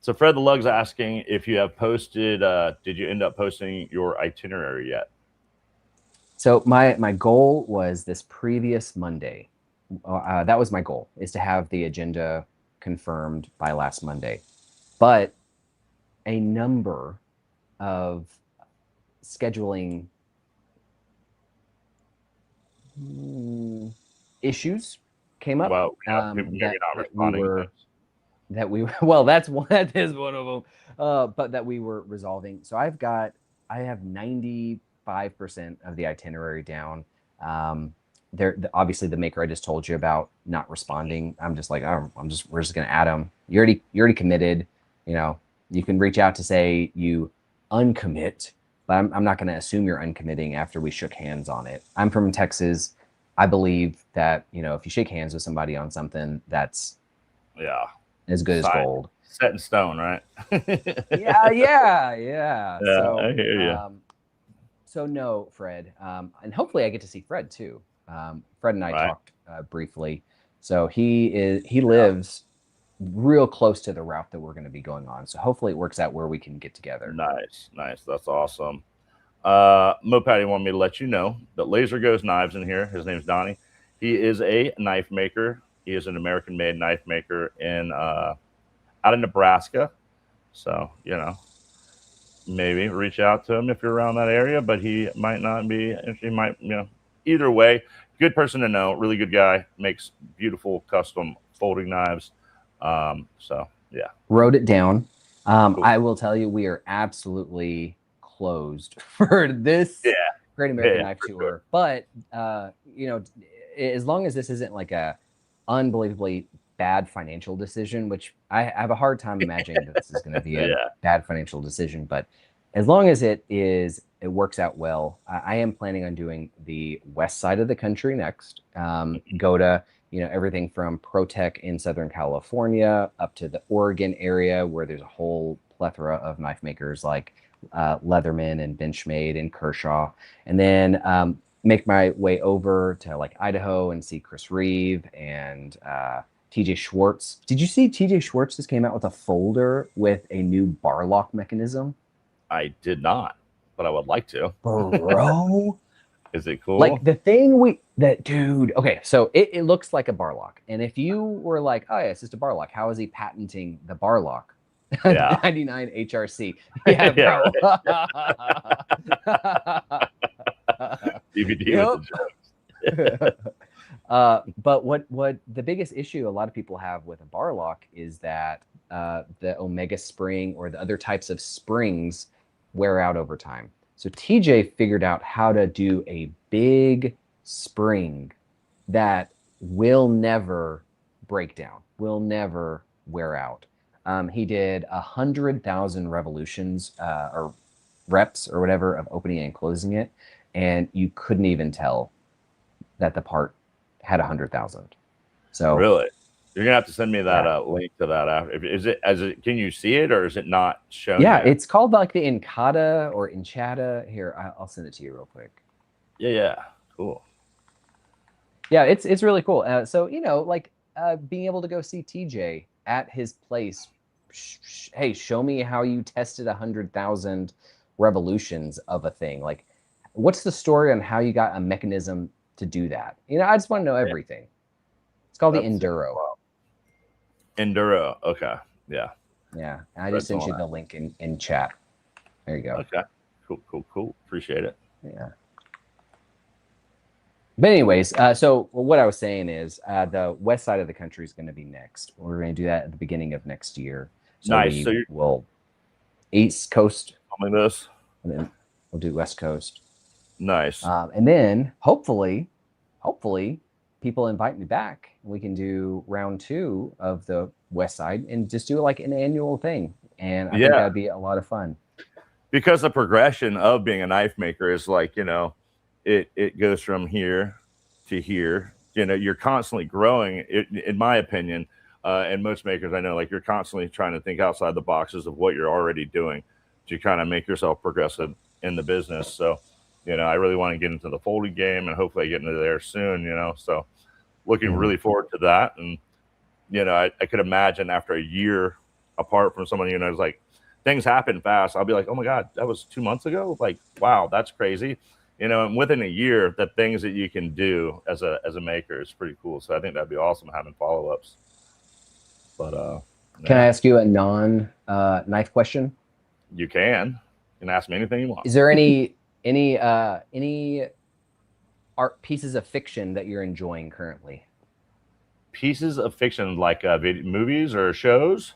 So Fred the Lug's asking if you have posted, did you end up posting your itinerary yet? So my goal was this previous Monday. That was my goal, is to have the agenda confirmed by last Monday. But a number of scheduling issues came up. Well, that we well, that is one of them. But that we were resolving. So I have 95% of the itinerary down. Obviously the maker I just told you about not responding. I'm just like, we're just gonna add them. You're already committed. You can reach out to say you uncommit, but I'm not going to assume you're uncommitting after we shook hands on it. I'm from Texas. I believe that, if you shake hands with somebody on something, that's as good as gold. Set in stone, right? Yeah. So, I hear you. So no, Fred. And hopefully I get to see Fred too. Fred and I talked briefly. So he lives real close to the route that we're going to be going on. So hopefully it works out where we can get together. Nice. That's awesome. Mopatty wanted me to let you know that Laser Goes Knives in here. His name's Donnie. He is a knife maker. He is an American-made knife maker out of Nebraska. So, maybe reach out to him if you're around that area, but he might not be. He might, either way, good person to know. Really good guy. Makes beautiful custom folding knives. So yeah, wrote it down. Cool. I will tell you, we are absolutely closed for this Great American Knife Tour. Sure. But as long as this isn't like a unbelievably bad financial decision, which I have a hard time imagining that this is going to be a bad financial decision, but as long as it works out well, I am planning on doing the west side of the country next. Go to everything from ProTech in Southern California up to the Oregon area, where there's a whole plethora of knife makers like Leatherman and Benchmade and Kershaw, and then make my way over to like Idaho and see Chris Reeve and TJ Schwartz. Did you see TJ Schwartz just came out with a folder with a new bar lock mechanism? I did not, but I would like to. Bro. Is it cool? Like the thing dude, okay, so it looks like a bar lock. And if you were like, oh yeah, it's just a bar lock, how is he patenting the bar lock? 99 HRC. Yeah, bro. DVD with the jokes. But what the biggest issue a lot of people have with a bar lock is that the Omega spring or the other types of springs wear out over time. So TJ figured out how to do a big spring that will never break down, will never wear out. He did 100,000 revolutions or reps or whatever of opening and closing it, and you couldn't even tell that the part had 100,000. So really, you're gonna have to send me that link to that after. Can you see it or is it not shown? Yeah, it's called like the Incada or Inchata. Here, I'll send it to you real quick. Yeah, cool. Yeah, it's really cool. So like being able to go see TJ at his place. Hey, show me how you tested 100,000 revolutions of a thing. Like, what's the story on how you got a mechanism to do that? I just want to know everything. It's called the Enduro. Enduro. Okay. Yeah. Yeah. I just sent you the link in chat. There you go. Okay. Cool. Appreciate it. Yeah. But anyways, so what I was saying is the west side of the country is going to be next. We're going to do that at the beginning of next year. So nice. We'll East Coast. Like this. And then we'll do West Coast. Nice. And then hopefully people invite me back. We can do round 2 of the west side and just do like an annual thing. And I think that'd be a lot of fun. Because the progression of being a knife maker is like, it goes from here to here. You're constantly growing, in my opinion. and most makers I know, like you're constantly trying to think outside the boxes of what you're already doing to kind of make yourself progressive in the business. So, I really want to get into the folding game and hopefully get into there soon, so looking really forward to that. And, I could imagine after a year apart from someone, it's like things happen fast. I'll be like, oh my God, that was 2 months ago. Like, wow, that's crazy. And within a year, the things that you can do as a maker is pretty cool. So I think that'd be awesome having follow-ups. But can I ask you a non-knife question? You can ask me anything you want. Is there any art pieces of fiction that you're enjoying currently? Pieces of fiction like movies or shows?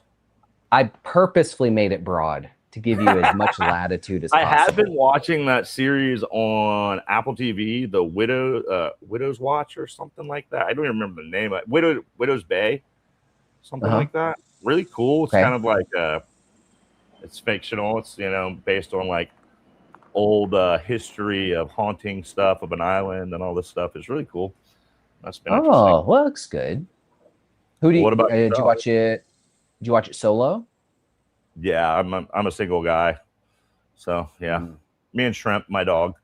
I purposefully made it broad to give you as much latitude as possible. I have been watching that series on Apple TV, the Widow's Watch or something like that. I don't even remember the name. Widow's Bay, something like that. Really cool. It's kind of like it's fictional. It's based on like old history of haunting stuff of an island and all this stuff. It's really cool. That's been interesting. Well, looks good. What about did you watch it? Did you watch it solo? Yeah, I'm a single guy. So yeah, me and Shrimp, my dog,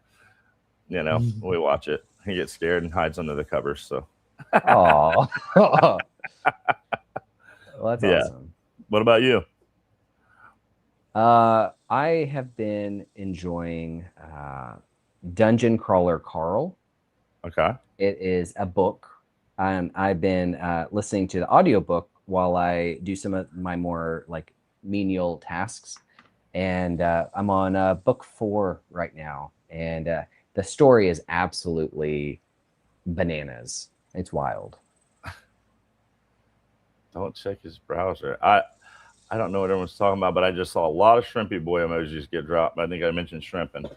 we watch it. He gets scared and hides under the covers. So. Oh. Well, that's awesome. What about you? I have been enjoying Dungeon Crawler Carl. Okay. It is a book. I've been listening to the audiobook while I do some of my more like menial tasks. And I'm on book 4 right now. And the story is absolutely bananas. It's wild. Don't check his browser. I don't know what everyone's talking about, but I just saw a lot of Shrimpy Boy emojis get dropped. I think I mentioned shrimp, and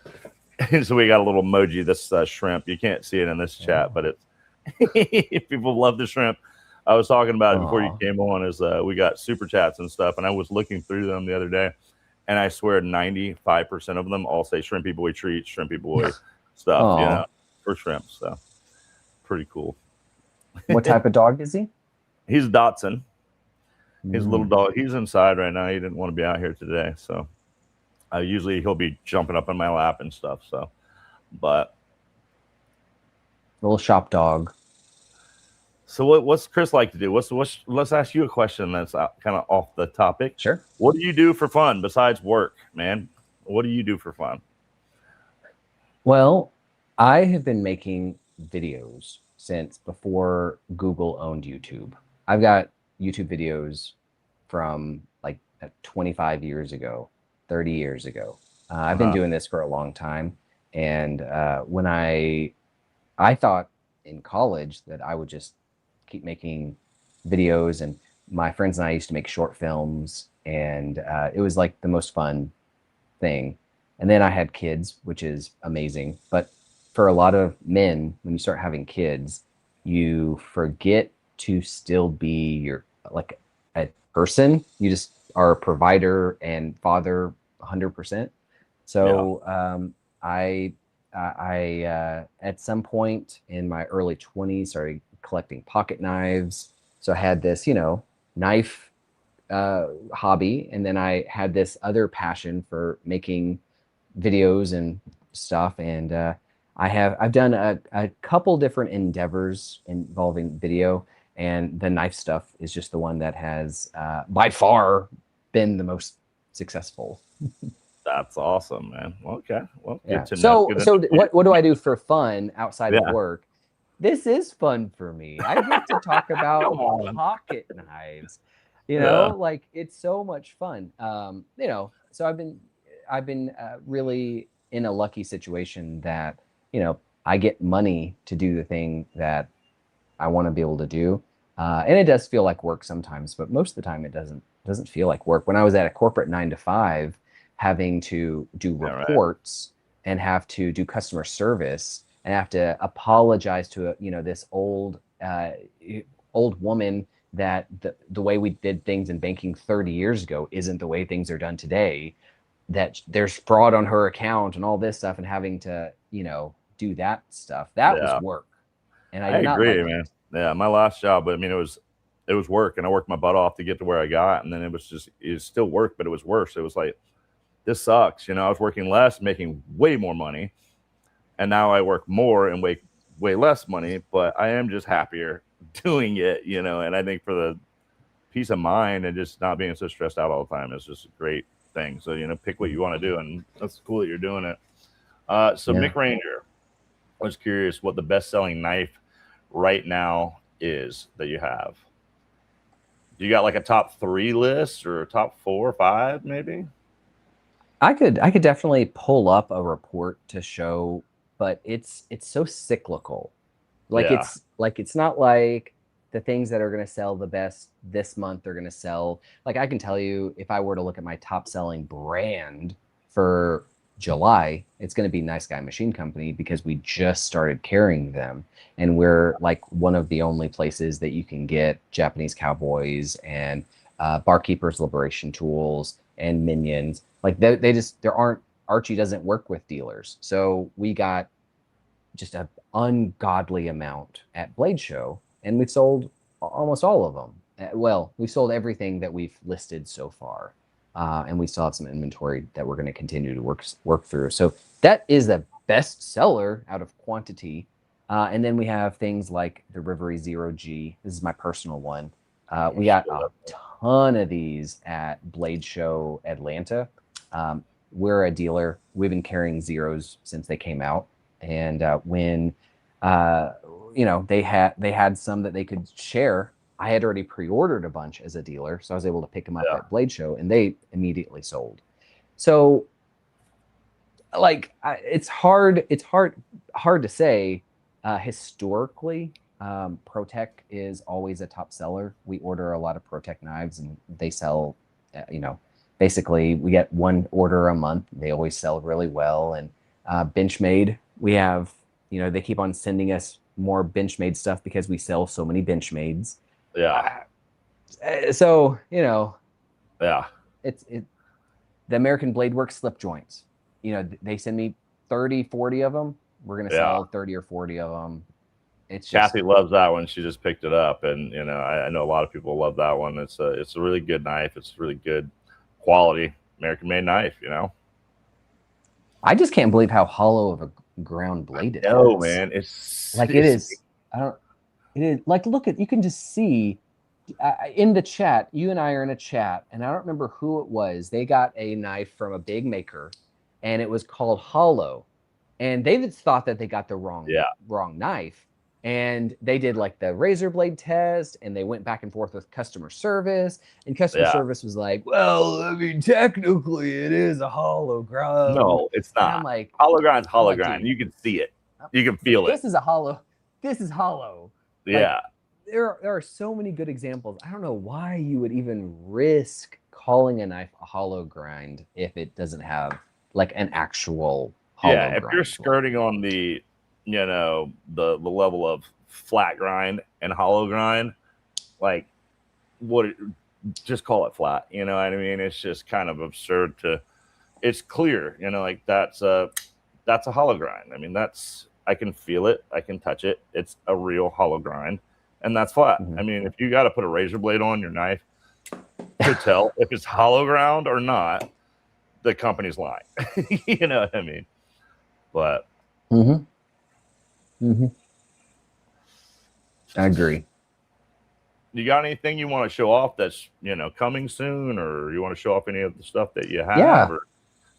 so we got a little emoji. This shrimp. You can't see it in this chat, but it's people love the shrimp. I was talking about it before you came on. Is we got super chats and stuff, and I was looking through them the other day, and I swear 95% of them all say Shrimpy Boy treats, Shrimpy Boy stuff, for shrimp. So pretty cool. What type of dog is he? He's a Dotson. His little dog. He's inside right now. He didn't want to be out here today, so usually he'll be jumping up in my lap and stuff. So, but little shop dog. So what's Chris like to do? Let's ask you a question that's kind of off the topic. Sure. What do you do for fun besides work, man? What do you do for fun? Well, I have been making videos since before Google owned YouTube. I've got YouTube videos from like 25 years ago, 30 years ago. I've been doing this for a long time. And when I thought in college that I would just keep making videos, and my friends and I used to make short films, and it was like the most fun thing. And then I had kids, which is amazing. But for a lot of men, when you start having kids, you forget to still be like a person. You just are a provider and father 100%. So I at some point in my early 20s started collecting pocket knives. So I had this, knife hobby, and then I had this other passion for making videos and stuff. And I've done a couple different endeavors involving video, and the knife stuff is just the one that has by far been the most successful. That's awesome, man. Okay. Well, yeah. Good to know. So what do I do for fun outside of work? This is fun for me. I get to talk about pocket knives. Like it's so much fun. So I've been really in a lucky situation that, I get money to do the thing that I want to be able to do. And it does feel like work sometimes, but most of the time it doesn't feel like work. When I was at a corporate 9 to 5, having to do reports and have to do customer service and have to apologize to this old woman that the way we did things in banking 30 years ago isn't the way things are done today, that there's fraud on her account and all this stuff, and having to do that stuff, that was work. And I did agree, not like man. Yeah, my last job, I mean, it it was work, and I worked my butt off to get to where I got, and then it was still work, but it was worse. It was like, this sucks. I was working less, making way more money, and now I work more and way less money, but I am just happier doing it, and I think for the peace of mind and just not being so stressed out all the time is just a great thing. So, pick what you want to do, and that's cool that you're doing it. So Mick Ranger, I was curious what the best-selling knife right now is that you have. Do you got like a top 3 list or a top 4 or 5 maybe? I could definitely pull up a report to show, but it's so cyclical. It's not like the things that are going to sell the best this month are going to sell. Like, I can tell you, if I were to look at my top selling brand for July, it's going to be Nice Guy Machine Company, because we just started carrying them, and we're like one of the only places that you can get Japanese cowboys and Barkeeper's Liberation tools and Minions. Like, there aren't, Archie doesn't work with dealers, so we got just an ungodly amount at Blade Show, and we've sold almost all of them. Well, we've sold everything that we've listed so far. And we still have some inventory that we're going to continue to work through. So that is the best seller out of quantity. And then we have things like the Rivery 0G. This is my personal one. We got a ton of these at Blade Show Atlanta. We're a dealer. We've been carrying zeros since they came out. And when they had some that they could share, I had already pre-ordered a bunch as a dealer, so I was able to pick them up at Blade Show, and they immediately sold. So, like, it's hard to say. Historically, ProTech is always a top seller. We order a lot of ProTech knives, and they sell. Basically, we get one order a month. They always sell really well. And Benchmade, we have. They keep on sending us more Benchmade stuff because we sell so many Benchmades. Yeah. So, yeah, it's the American Blade Works slip joints. They send me 30, 40 of them. We're going to sell 30 or 40 of them. It's just, Kathy loves that one. She just picked it up, and I know a lot of people love that one. It's a really good knife. It's really good quality American made knife. I just can't believe how hollow of a ground blade it is. No, man, it's like it is. It is like, you can just see in the chat. You and I are in a chat, and I don't remember who it was. They got a knife from a big maker, and it was called Hollow, and they thought that they got the wrong knife, and they did like the razor blade test, and they went back and forth with customer service, and customer service was like, well, I mean, technically it is a hollow grind. No, it's not. And I'm like, hollow grind's hollow grind. You can see it. You can feel it. This is hollow. Yeah. There are so many good examples. I don't know why you would even risk calling a knife a hollow grind if it doesn't have like an actual hollow grind. If you're skirting on the the level of flat grind and hollow grind, like just call it flat. You know what I mean? It's just kind of absurd it's clear, like that's a hollow grind. I mean, I can feel it. I can touch it. It's a real hollow grind, and that's flat. Mm-hmm. I mean, if you got to put a razor blade on your knife to tell if it's hollow ground or not, the company's lying. You know what I mean? But I agree. You got anything you want to show off that's coming soon, or you want to show off any of the stuff that you have? Yeah. Or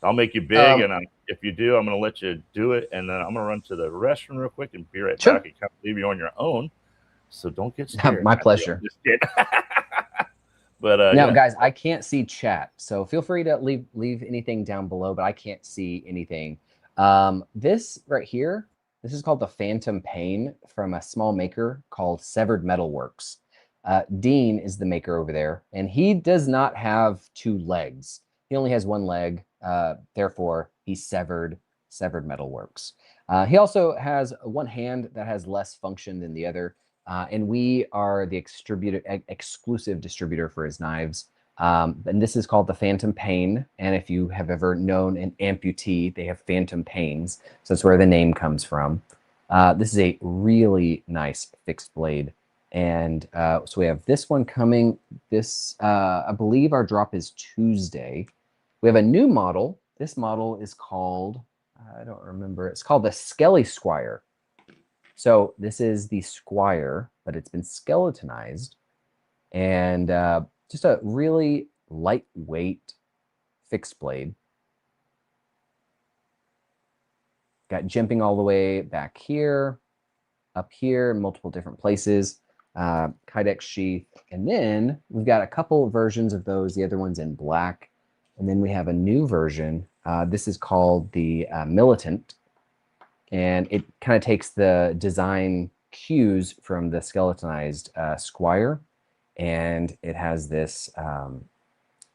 I'll make you big, and if you do, I'm going to let you do it, and then I'm going to run to the restroom real quick and be right back and kind of leave you on your own. So don't get scared. My pleasure. Just kidding. But now, guys, I can't see chat, so feel free to leave anything down below, but I can't see anything. This right here, this is called the Phantom Pain from a small maker called Severed Metal Works. Dean is the maker over there, and he does not have 2 legs. He only has 1 leg. Therefore, he's Severed Metal Works. He also has 1 hand that has less function than the other. And we are the exclusive distributor for his knives. And this is called the Phantom Pain. And if you have ever known an amputee, they have phantom pains. So that's where the name comes from. This is a really nice fixed blade And so we have this one coming. This, I believe our drop is Tuesday. We have a new model. This model is called, I don't remember. It's called the Skelly Squire. So this is the Squire, but it's been skeletonized. And just a really lightweight fixed blade. Got jimping all the way back here, up here, multiple different places. Kydex sheath, and then we've got a couple of versions of those. The other one's in black, and then we have a new version. This is called the Militant, and it kind of takes the design cues from the skeletonized Squire, and it has this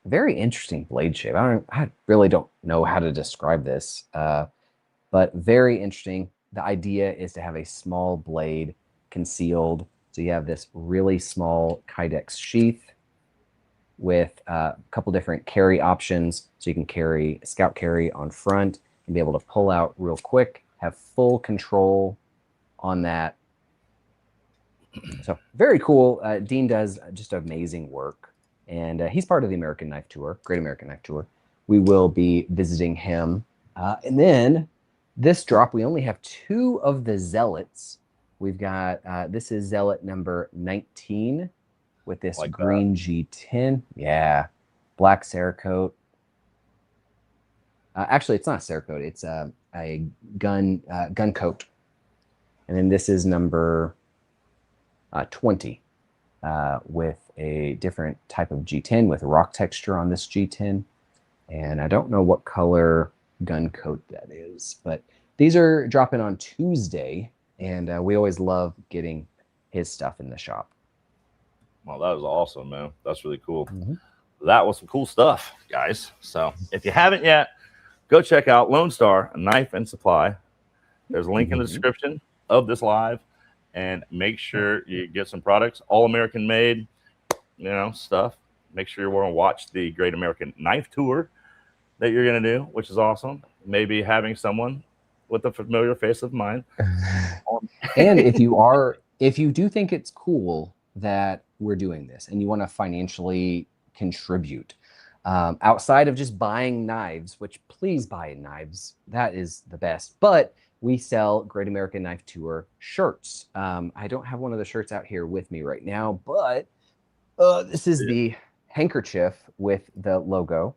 very interesting blade shape. I really don't know how to describe this, but very interesting. The idea is to have a small blade concealed. So you have this really small Kydex sheath with a couple different carry options. So you can carry scout carry on front and be able to pull out real quick, have full control on that. So very cool. Dean does just amazing work. And he's part of the American Knife Tour, Great American Knife Tour. We will be visiting him. And then this drop, we only have 2 of the Zealots. We've got, this is Zealot number 19 with this like green that. G10. Yeah. Black Cerakote. Actually, it's not a Cerakote. It's a gun coat. And then this is number 20 with a different type of G10 with rock texture on this G10. And I don't know what color gun coat that is, but these are dropping on Tuesday. And we always love getting his stuff in the shop. Well, that was awesome, man. That's really cool. Mm-hmm. That was some cool stuff, guys. So if you haven't yet, go check out Lone Star Knife and Supply. There's a link in the description of this live. And make sure you get some products, all American made, stuff. Make sure you're going to watch the Great American Knife Tour that you're going to do, which is awesome. Maybe having someone with a familiar face of mine. And if you do think it's cool that we're doing this and you want to financially contribute, outside of just buying knives, which please buy knives, that is the best. But we sell Great American Knife Tour shirts. I don't have one of the shirts out here with me right now, but this is the handkerchief with the logo.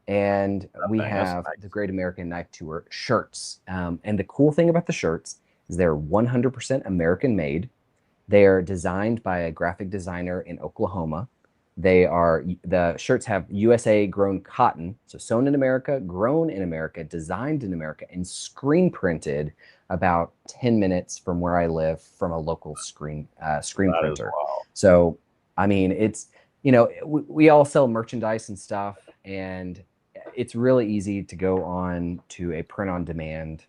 And we have the Great American Knife Tour shirts. And the cool thing about the shirts is they're 100% American made. They are designed by a graphic designer in Oklahoma. The shirts have USA grown cotton, so sewn in America, grown in America, designed in America, and screen printed about 10 minutes from where I live from a local screen printer. So, I mean, it's, we all sell merchandise and stuff, and it's really easy to go on to a print on demand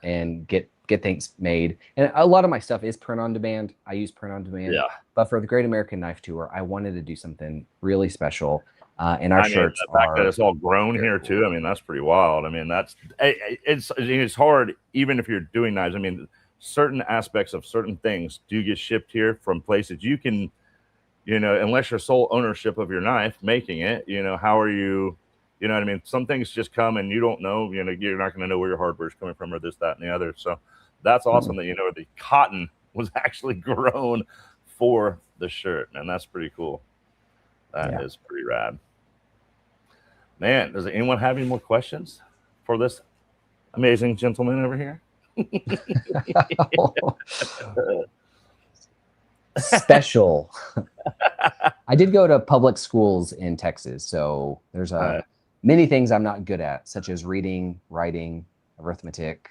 and get things made. And a lot of my stuff is print on demand. I use print on demand. Yeah. But for the Great American Knife Tour, I wanted to do something really special. And our shirts the fact that it's all grown here too. I mean, that's pretty wild. I mean, it's hard even if you're doing knives. I mean, certain aspects of certain things do get shipped here from places you can, unless you're sole ownership of your knife making it, how are you? You know what I mean? Some things just come and you don't know, you're not going to know where your hardware is coming from or this, that, and the other. So that's awesome that, the cotton was actually grown for the shirt. And that's pretty cool. That is pretty rad. Man, does anyone have any more questions for this amazing gentleman over here? Special. I did go to public schools in Texas, so there's many things I'm not good at, such as reading, writing, arithmetic.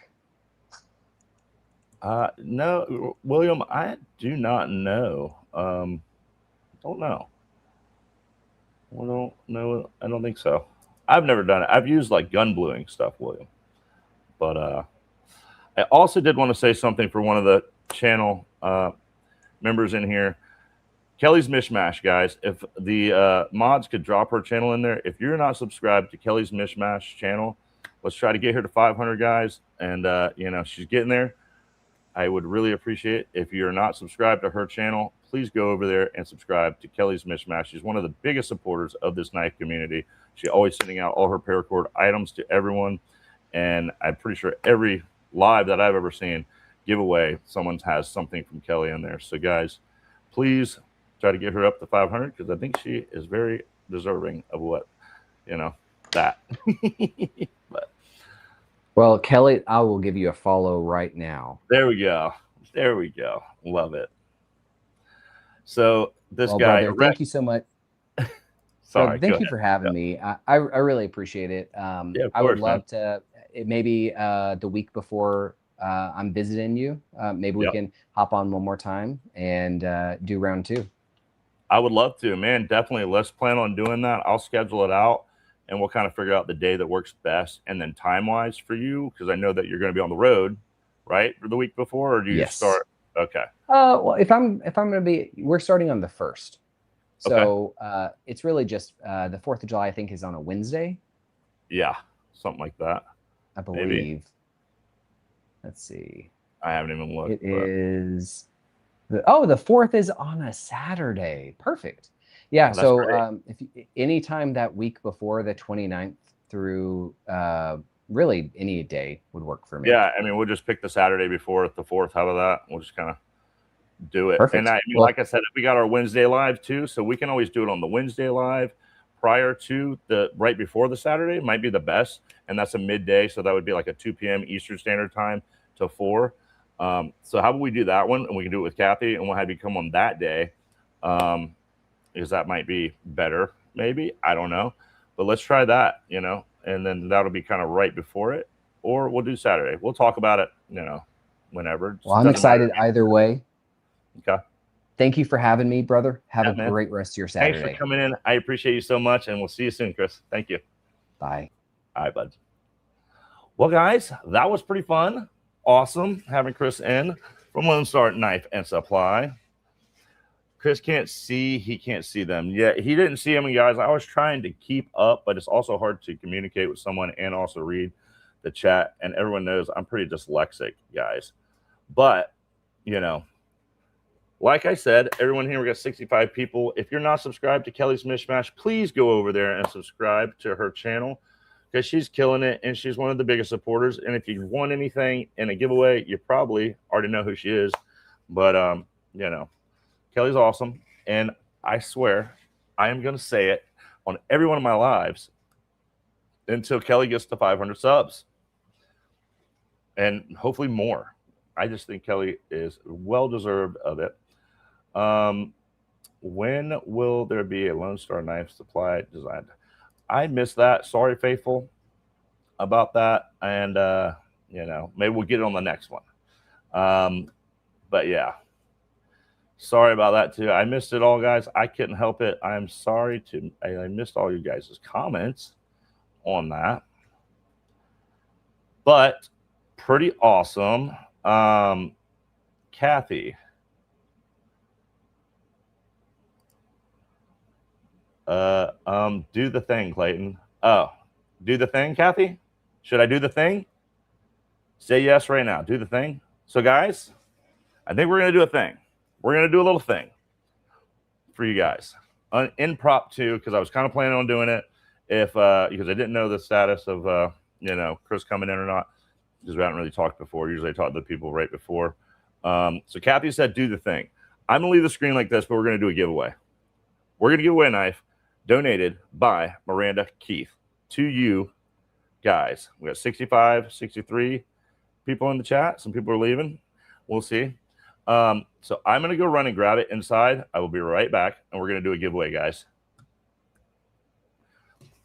No, William, I do not know. Don't know. I don't know. I don't think so. I've never done it. I've used like gun bluing stuff, William. But I also did want to say something for one of the channel members in here. Kelly's Mishmash, guys. If the mods could drop her channel in there. If you're not subscribed to Kelly's Mishmash channel, let's try to get her to 500, guys. And, she's getting there. I would really appreciate it. If you're not subscribed to her channel, please go over there and subscribe to Kelly's Mishmash. She's one of the biggest supporters of this knife community. She's always sending out all her paracord items to everyone. And I'm pretty sure every live that I've ever seen, giveaway, someone has something from Kelly in there. So guys, please try to get her up to 500 because I think she is very deserving of what, that. But well, Kelly, I will give you a follow right now. There we go. There we go. Love it. So this guy, brother, thank you so much. Sorry, thank you for having me. I really appreciate it. Yeah, of course, I would love to maybe the week before I'm visiting you. Maybe we can hop on one more time and do round 2. I would love to, man. Definitely. Let's plan on doing that. I'll schedule it out and we'll kind of figure out the day that works best. And then time wise for you, because I know that you're going to be on the road, right? For the week before, or do you start? Okay. Well, if I'm going to be, we're starting on the 1st. So it's really just the 4th of July, I think, is on a Wednesday. Yeah. Something like that. I believe. Maybe. Let's see. I haven't even looked. It is the 4th is on a Saturday. Perfect. Yeah. So if anytime that week before the 29th through really any day would work for me. Yeah. I mean, we'll just pick the Saturday before the 4th. How about that? We'll just kind of do it. Perfect. And like I said, we got our Wednesday live too. So we can always do it on the Wednesday live prior to right before the Saturday might be the best. And that's a midday. So that would be like a 2 p.m. Eastern Standard Time to 4. So how about we do that one? And we can do it with Kathy and we'll have you come on that day. Because that might be better. Maybe, I don't know, but let's try that, and then that'll be kind of right before it, or we'll do Saturday. We'll talk about it, whenever. Well, I'm excited either way. Okay. Thank you for having me, brother. Have a great rest of your Saturday. Thanks for coming in. I appreciate you so much, and we'll see you soon, Chris. Thank you. Bye. All right, bud. Well, guys, that was pretty fun. Awesome having Chris in from Lone Star Knife and Supply. Chris can't see. He can't see them. Yeah, he didn't see them, guys. I was trying to keep up, but it's also hard to communicate with someone and also read the chat. And everyone knows I'm pretty dyslexic, guys. But, like I said, everyone here, we got 65 people. If you're not subscribed to Kelly's Mishmash, please go over there and subscribe to her channel because she's killing it and she's one of the biggest supporters. And if you want anything in a giveaway, you probably already know who she is. But, Kelly's awesome. And I swear, I am going to say it on every one of my lives until Kelly gets to 500 subs. And hopefully more. I just think Kelly is well-deserved of it. When will there be a Lone Star Knife Supply designed? I missed that. Sorry, Faithful, about that. And, maybe we'll get it on the next one. But, yeah. Sorry about that, too. I missed it all, guys. I couldn't help it. I'm sorry. I missed all you guys' comments on that. But pretty awesome. Kathy. Do the thing, Clayton. Oh, do the thing, Kathy? Should I do the thing? Say yes right now. Do the thing. So, guys, I think we're going to do a thing. We're going to do a little thing for you guys. Impromptu, because I was kind of planning on doing it because I didn't know the status of, Chris coming in or not, because we haven't really talked before. Usually I talk to the people right before. So Kathy said, do the thing. I'm going to leave the screen like this, but we're going to do a giveaway. We're going to give away a knife donated by Miranda Keith to you guys. We got 65, 63 people in the chat. Some people are leaving. We'll see. So I'm going to go run and grab it inside. I will be right back, and we're going to do a giveaway, guys.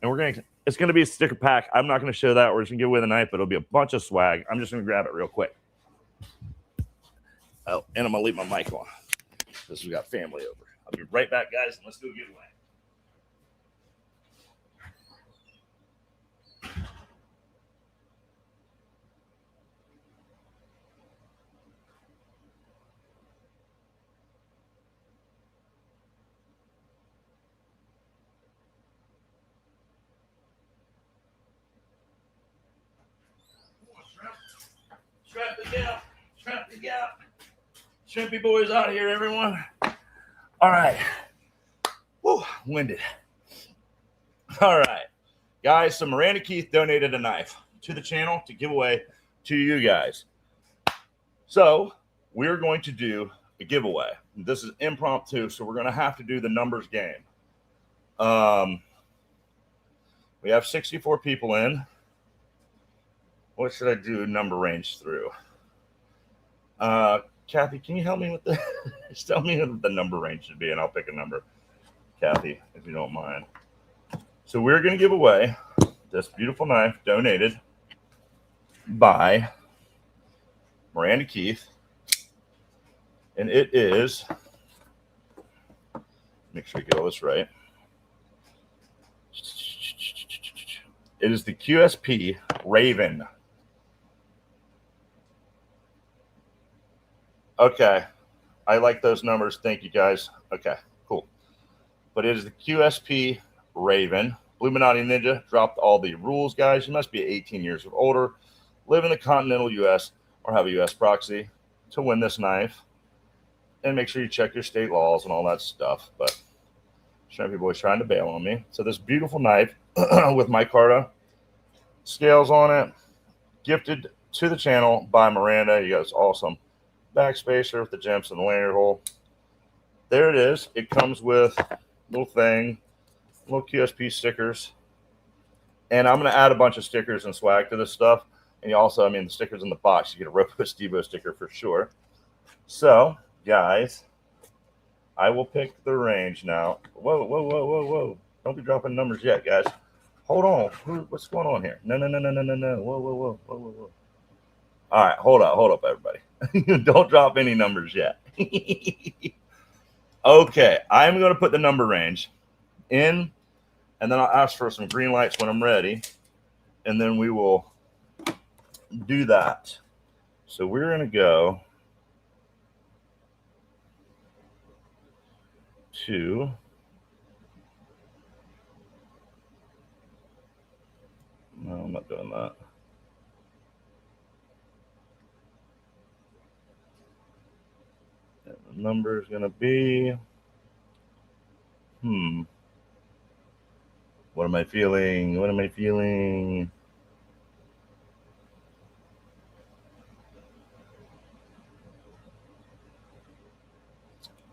And it's going to be a sticker pack. I'm not going to show that. We're just going to give away the knife, but it'll be a bunch of swag. I'm just going to grab it real quick. Oh, and I'm going to leave my mic on because we got family over. I'll be right back, guys, and let's do a giveaway. Strap the gap. Strap the gap. Shrimpy boys out here, everyone. All right. Woo, winded. All right. Guys, so Miranda Keith donated a knife to the channel to give away to you guys. So we're going to do a giveaway. This is impromptu, so we're going to have to do the numbers game. We have 64 people in. What should I do number range through? Kathy, can you help me with the just tell me what the number range should be, and I'll pick a number. Kathy, if you don't mind. So we're going to give away this beautiful knife donated by Miranda Keith. And it is, make sure I get all this right. It is the QSP Raven. Okay. I like those numbers. Thank you, guys. Okay, cool. But it is the QSP Raven. Illuminati Ninja dropped all the rules, guys. You must be 18 years or older, live in the continental U.S., or have a U.S. proxy to win this knife. And make sure you check your state laws and all that stuff. But Shrimpy Boy's trying to bail on me. So this beautiful knife with micarta scales on it, gifted to the channel by Miranda. You guys awesome backspacer with the gems and the lanyard hole. There it is. It comes with a little thing, little QSP stickers. And I'm going to add a bunch of stickers and swag to this stuff. And you also, the stickers in the box. You get a Ropo Stevo sticker for sure. So, guys, I will pick the range now. Whoa. Don't be dropping numbers yet, guys. Hold on. What's going on here? No. Whoa. All right, hold up, everybody. Don't drop any numbers yet. Okay, I'm going to put the number range in, and then I'll ask for some green lights when I'm ready, and then we will do that. So we're going to go to no, I'm not doing that. And the number is going to be what am I feeling?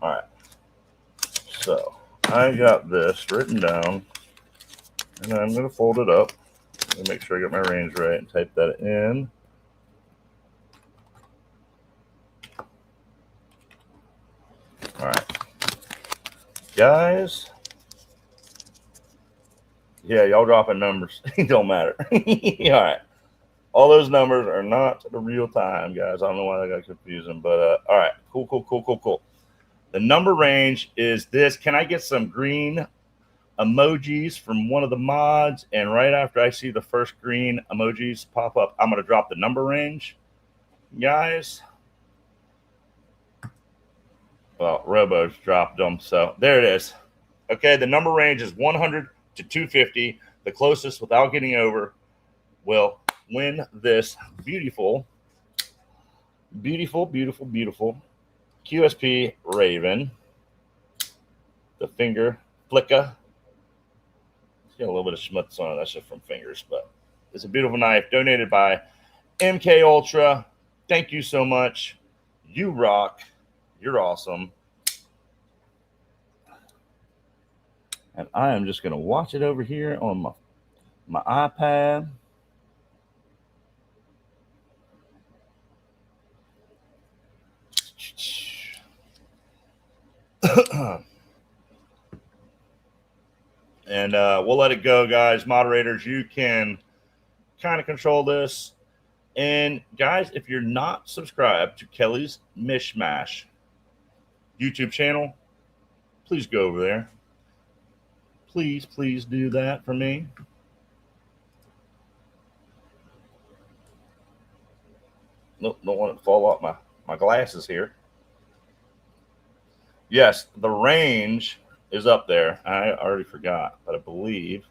All right. So I got this written down, and I'm going to fold it up and make sure I get my range right and type that in. All right. Guys. Yeah, y'all dropping numbers. It don't matter. All right. All those numbers are not the real time, guys. I don't know why that got confusing, but all right. Cool. The number range is this. Can I get some green emojis from one of the mods? And right after I see the first green emojis pop up, I'm going to drop the number range, guys. Well, Robo's dropped them, so there it is. Okay, the number range is 100 to 250. The closest without getting over will win this beautiful QSP Raven. The finger flicka. It's got a little bit of schmutz on it. That's just from fingers, but it's a beautiful knife donated by MK Ultra. Thank you so much. You rock. You're awesome. And I am just going to watch it over here on my iPad. And we'll let it go, guys. Moderators, you can kind of control this. And guys, if you're not subscribed to Kelly's Mishmash YouTube channel, please go over there. Please do that for me. Nope, don't want it to fall off my glasses here. Yes, the range is up there. I already forgot, but I believe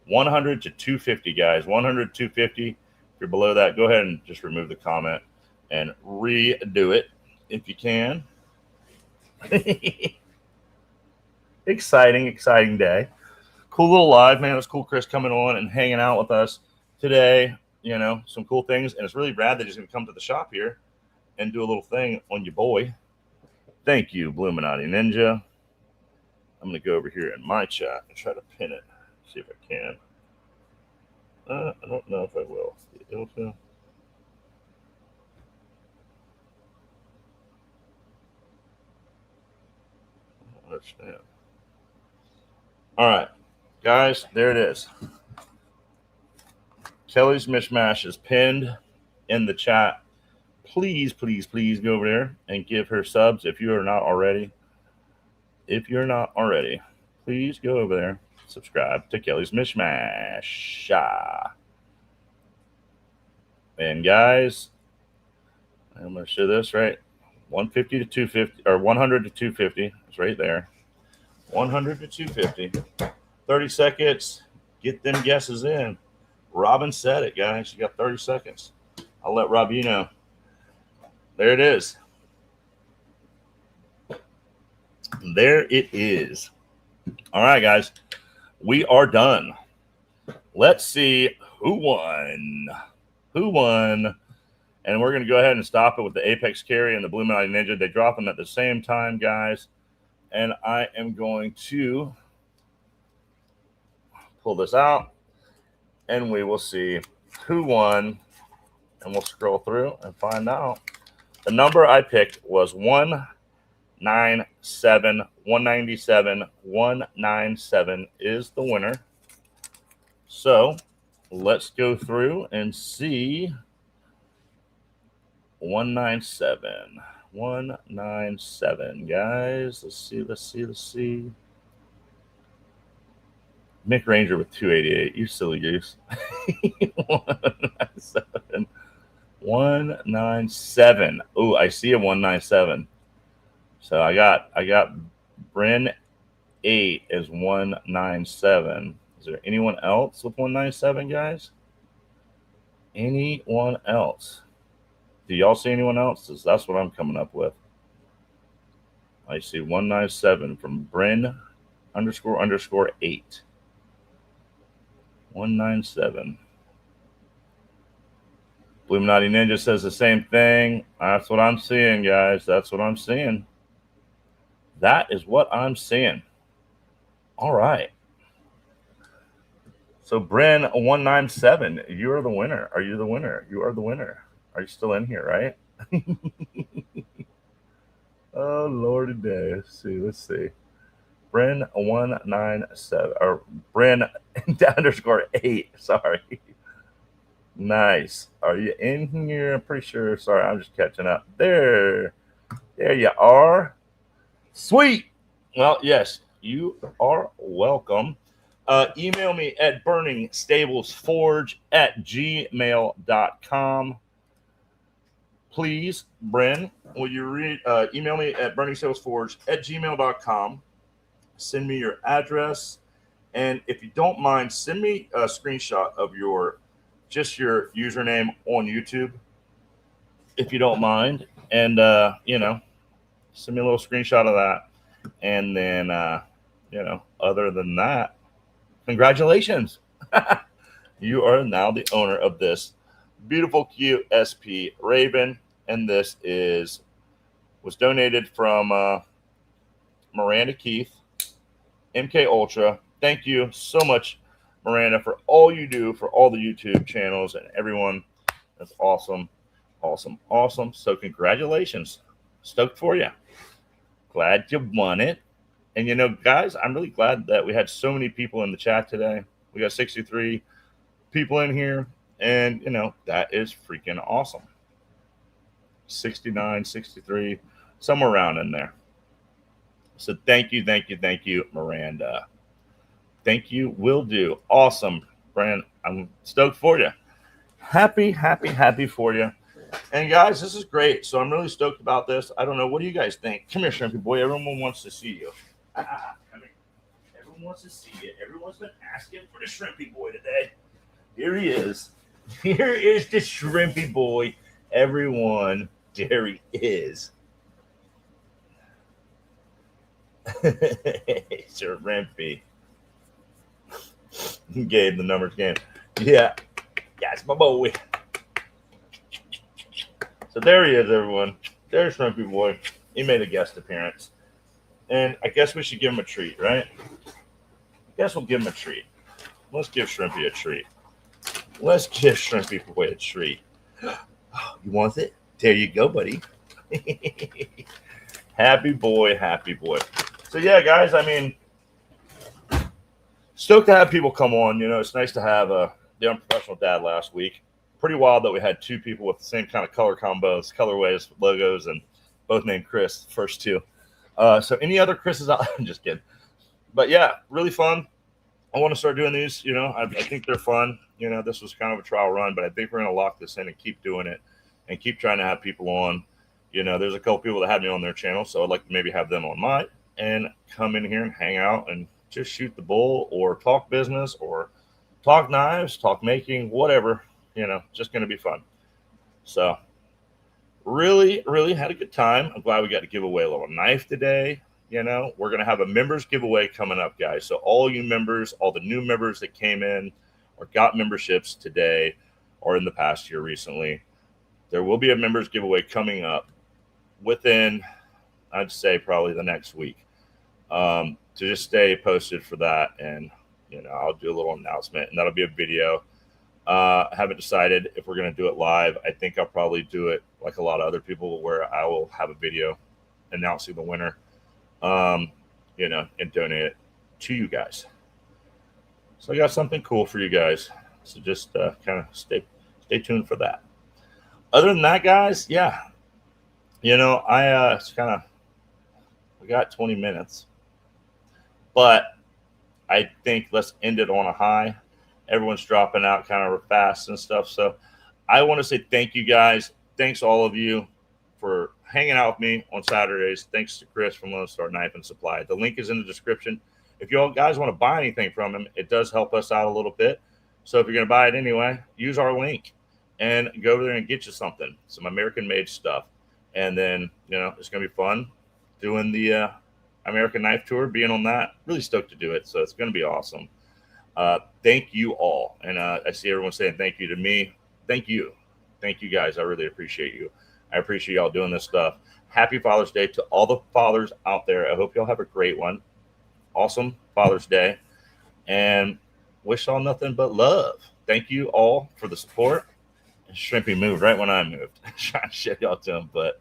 100 to 250, guys. 100 to 250. If you're below that, go ahead and just remove the comment and redo it. if you can. Exciting day. Cool little live, man. It was cool, Chris, coming on and hanging out with us today. You know, some cool things. And it's really rad that he's going to come to the shop here and do a little thing on your boy. Thank you, Bluminati Ninja. I'm going to go over here in my chat and try to pin it. See if I can. I don't know if I will. Able to. I don't understand. All right, guys, there it is. Kelly's Mishmash is pinned in the chat. Please go over there and give her subs if you are not already. If you're not already, please go over there, subscribe to Kelly's Mishmash. And guys, I'm going to show this right. 150 to 250, or 100 to 250. It's right there. 100 to 250. 30 seconds. Get them guesses in. Robin said it, guys. You got 30 seconds. I'll let Rob you know. There it is. There it is. All right, guys. We are done. Let's see who won. Who won? And we're going to go ahead and stop it with the Apex Carry and the Bluminati Ninja. They drop them at the same time, guys. And I am going to pull this out, and we will see who won. And we'll scroll through and find out. The number I picked was 197. 197. 197 is the winner. So let's go through and see. 197. 197, guys. Let's see. Mick Ranger with 288. You silly goose. 197. 197. Oh, I see a 197. So I got Bryn 8 is 197. Is there anyone else with 197, guys? Anyone else? Do y'all see anyone else? That's what I'm coming up with. I see 197 from Bryn __8. 197. Bluminati Ninja says the same thing. That's what I'm seeing, guys. That's what I'm seeing. That is what I'm seeing. All right. So Bryn 197, you are the winner. Are you the winner? You are the winner. Are you still in here, right? Oh, Lordy day. Let's see. Bryn 197, or Bryn _8. Sorry. Nice. Are you in here? I'm pretty sure. Sorry, I'm just catching up. There you are. Sweet. Well, yes, you are welcome. Email me at burningstablesforge@gmail.com. Please, Bryn, will you email me at burningstablesforge@gmail.com. Send me your address. And if you don't mind, send me a screenshot of your username on YouTube, if you don't mind. And, send me a little screenshot of that. And then, other than that, congratulations. You are now the owner of this beautiful, cute SP Raven. And this was donated from Miranda Keith, MK Ultra. Thank you so much, Miranda, for all you do for all the YouTube channels and everyone. That's awesome. So congratulations. Stoked for you. Glad you won it. And, guys, I'm really glad that we had so many people in the chat today. We got 63 people in here. And, that is freaking awesome. 69, 63, somewhere around in there. So thank you, Miranda. Thank you, will do. Awesome, Brand. I'm stoked for you. Happy for you. And guys, this is great. So I'm really stoked about this. I don't know. What do you guys think? Come here, Shrimpy Boy. Everyone wants to see you. Come here. Everyone wants to see you. Everyone's been asking for the Shrimpy Boy today. Here he is. Here is the Shrimpy Boy. Everyone, there he is. Shrimpy. Gabe, the numbers game. Yeah, it's my boy. So there he is, everyone. There's Shrimpy Boy. He made a guest appearance. And I guess we should give him a treat, right? I guess we'll give him a treat. Let's give Shrimpy a treat. Let's give Shrimpy Boy a treat. You want it? There you go, buddy. Happy boy, happy boy. So yeah, guys, I mean, stoked to have people come on. You know, it's nice to have the Unprofessional Dad last week. Pretty wild that we had two people with the same kind of color combos, colorways, logos, and both named Chris, the first two. So any other Chris's out? I'm just kidding. But yeah, really fun. I want to start doing these. You know, I think they're fun. You know, this was kind of a trial run, but I think we're going to lock this in and keep doing it and keep trying to have people on. You know, there's a couple people that have me on their channel, so I'd like to maybe have them on mine and come in here and hang out and just shoot the bull or talk business or talk knives, talk making, whatever. You know, just going to be fun. So really, really had a good time. I'm glad we got to give away a little knife today. You know, we're going to have a members giveaway coming up, guys. So all you members, all the new members that came in or got memberships today or in the past year recently, there will be a members giveaway coming up within, I'd say, probably the next week. To just stay posted for that. And, you know, I'll do a little announcement, and that'll be a video. I haven't decided if we're going to do it live. I think I'll probably do it like a lot of other people where I will have a video announcing the winner. You know, and donate it to you guys. So I got something cool for you guys. So just kind of stay tuned for that. Other than that, guys, yeah. You know, we got 20 minutes. But I think let's end it on a high. Everyone's dropping out kind of fast and stuff. So I want to say thank you guys. Thanks all of you for hanging out with me on Saturdays. Thanks to Chris from Lone Star Knife and Supply. The link is in the description. If you all guys want to buy anything from him, it does help us out a little bit. So if you're going to buy it anyway, use our link and go over there and get you something, some American-made stuff. And then, you know, it's going to be fun doing the American Knife Tour, being on that. Really stoked to do it. So it's going to be awesome. Thank you all. And I see everyone saying thank you to me. Thank you. Thank you, guys. I really appreciate you. I appreciate y'all doing this stuff. Happy Father's Day to all the fathers out there. I hope y'all have a great one. Awesome Father's Day. And wish y'all nothing but love. Thank you all for the support. Shrimpy moved right when I moved. Trying to shit y'all to him. But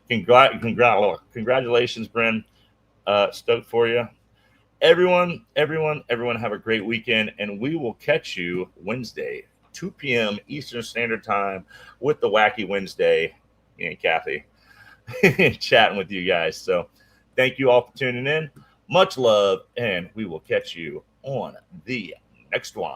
congratulations, Bryn. Stoked for you. Everyone have a great weekend. And we will catch you Wednesday, 2 p.m. Eastern Standard Time with the Wacky Wednesday. Me and Kathy chatting with you guys. So thank you all for tuning in. Much love, and we will catch you on the next one.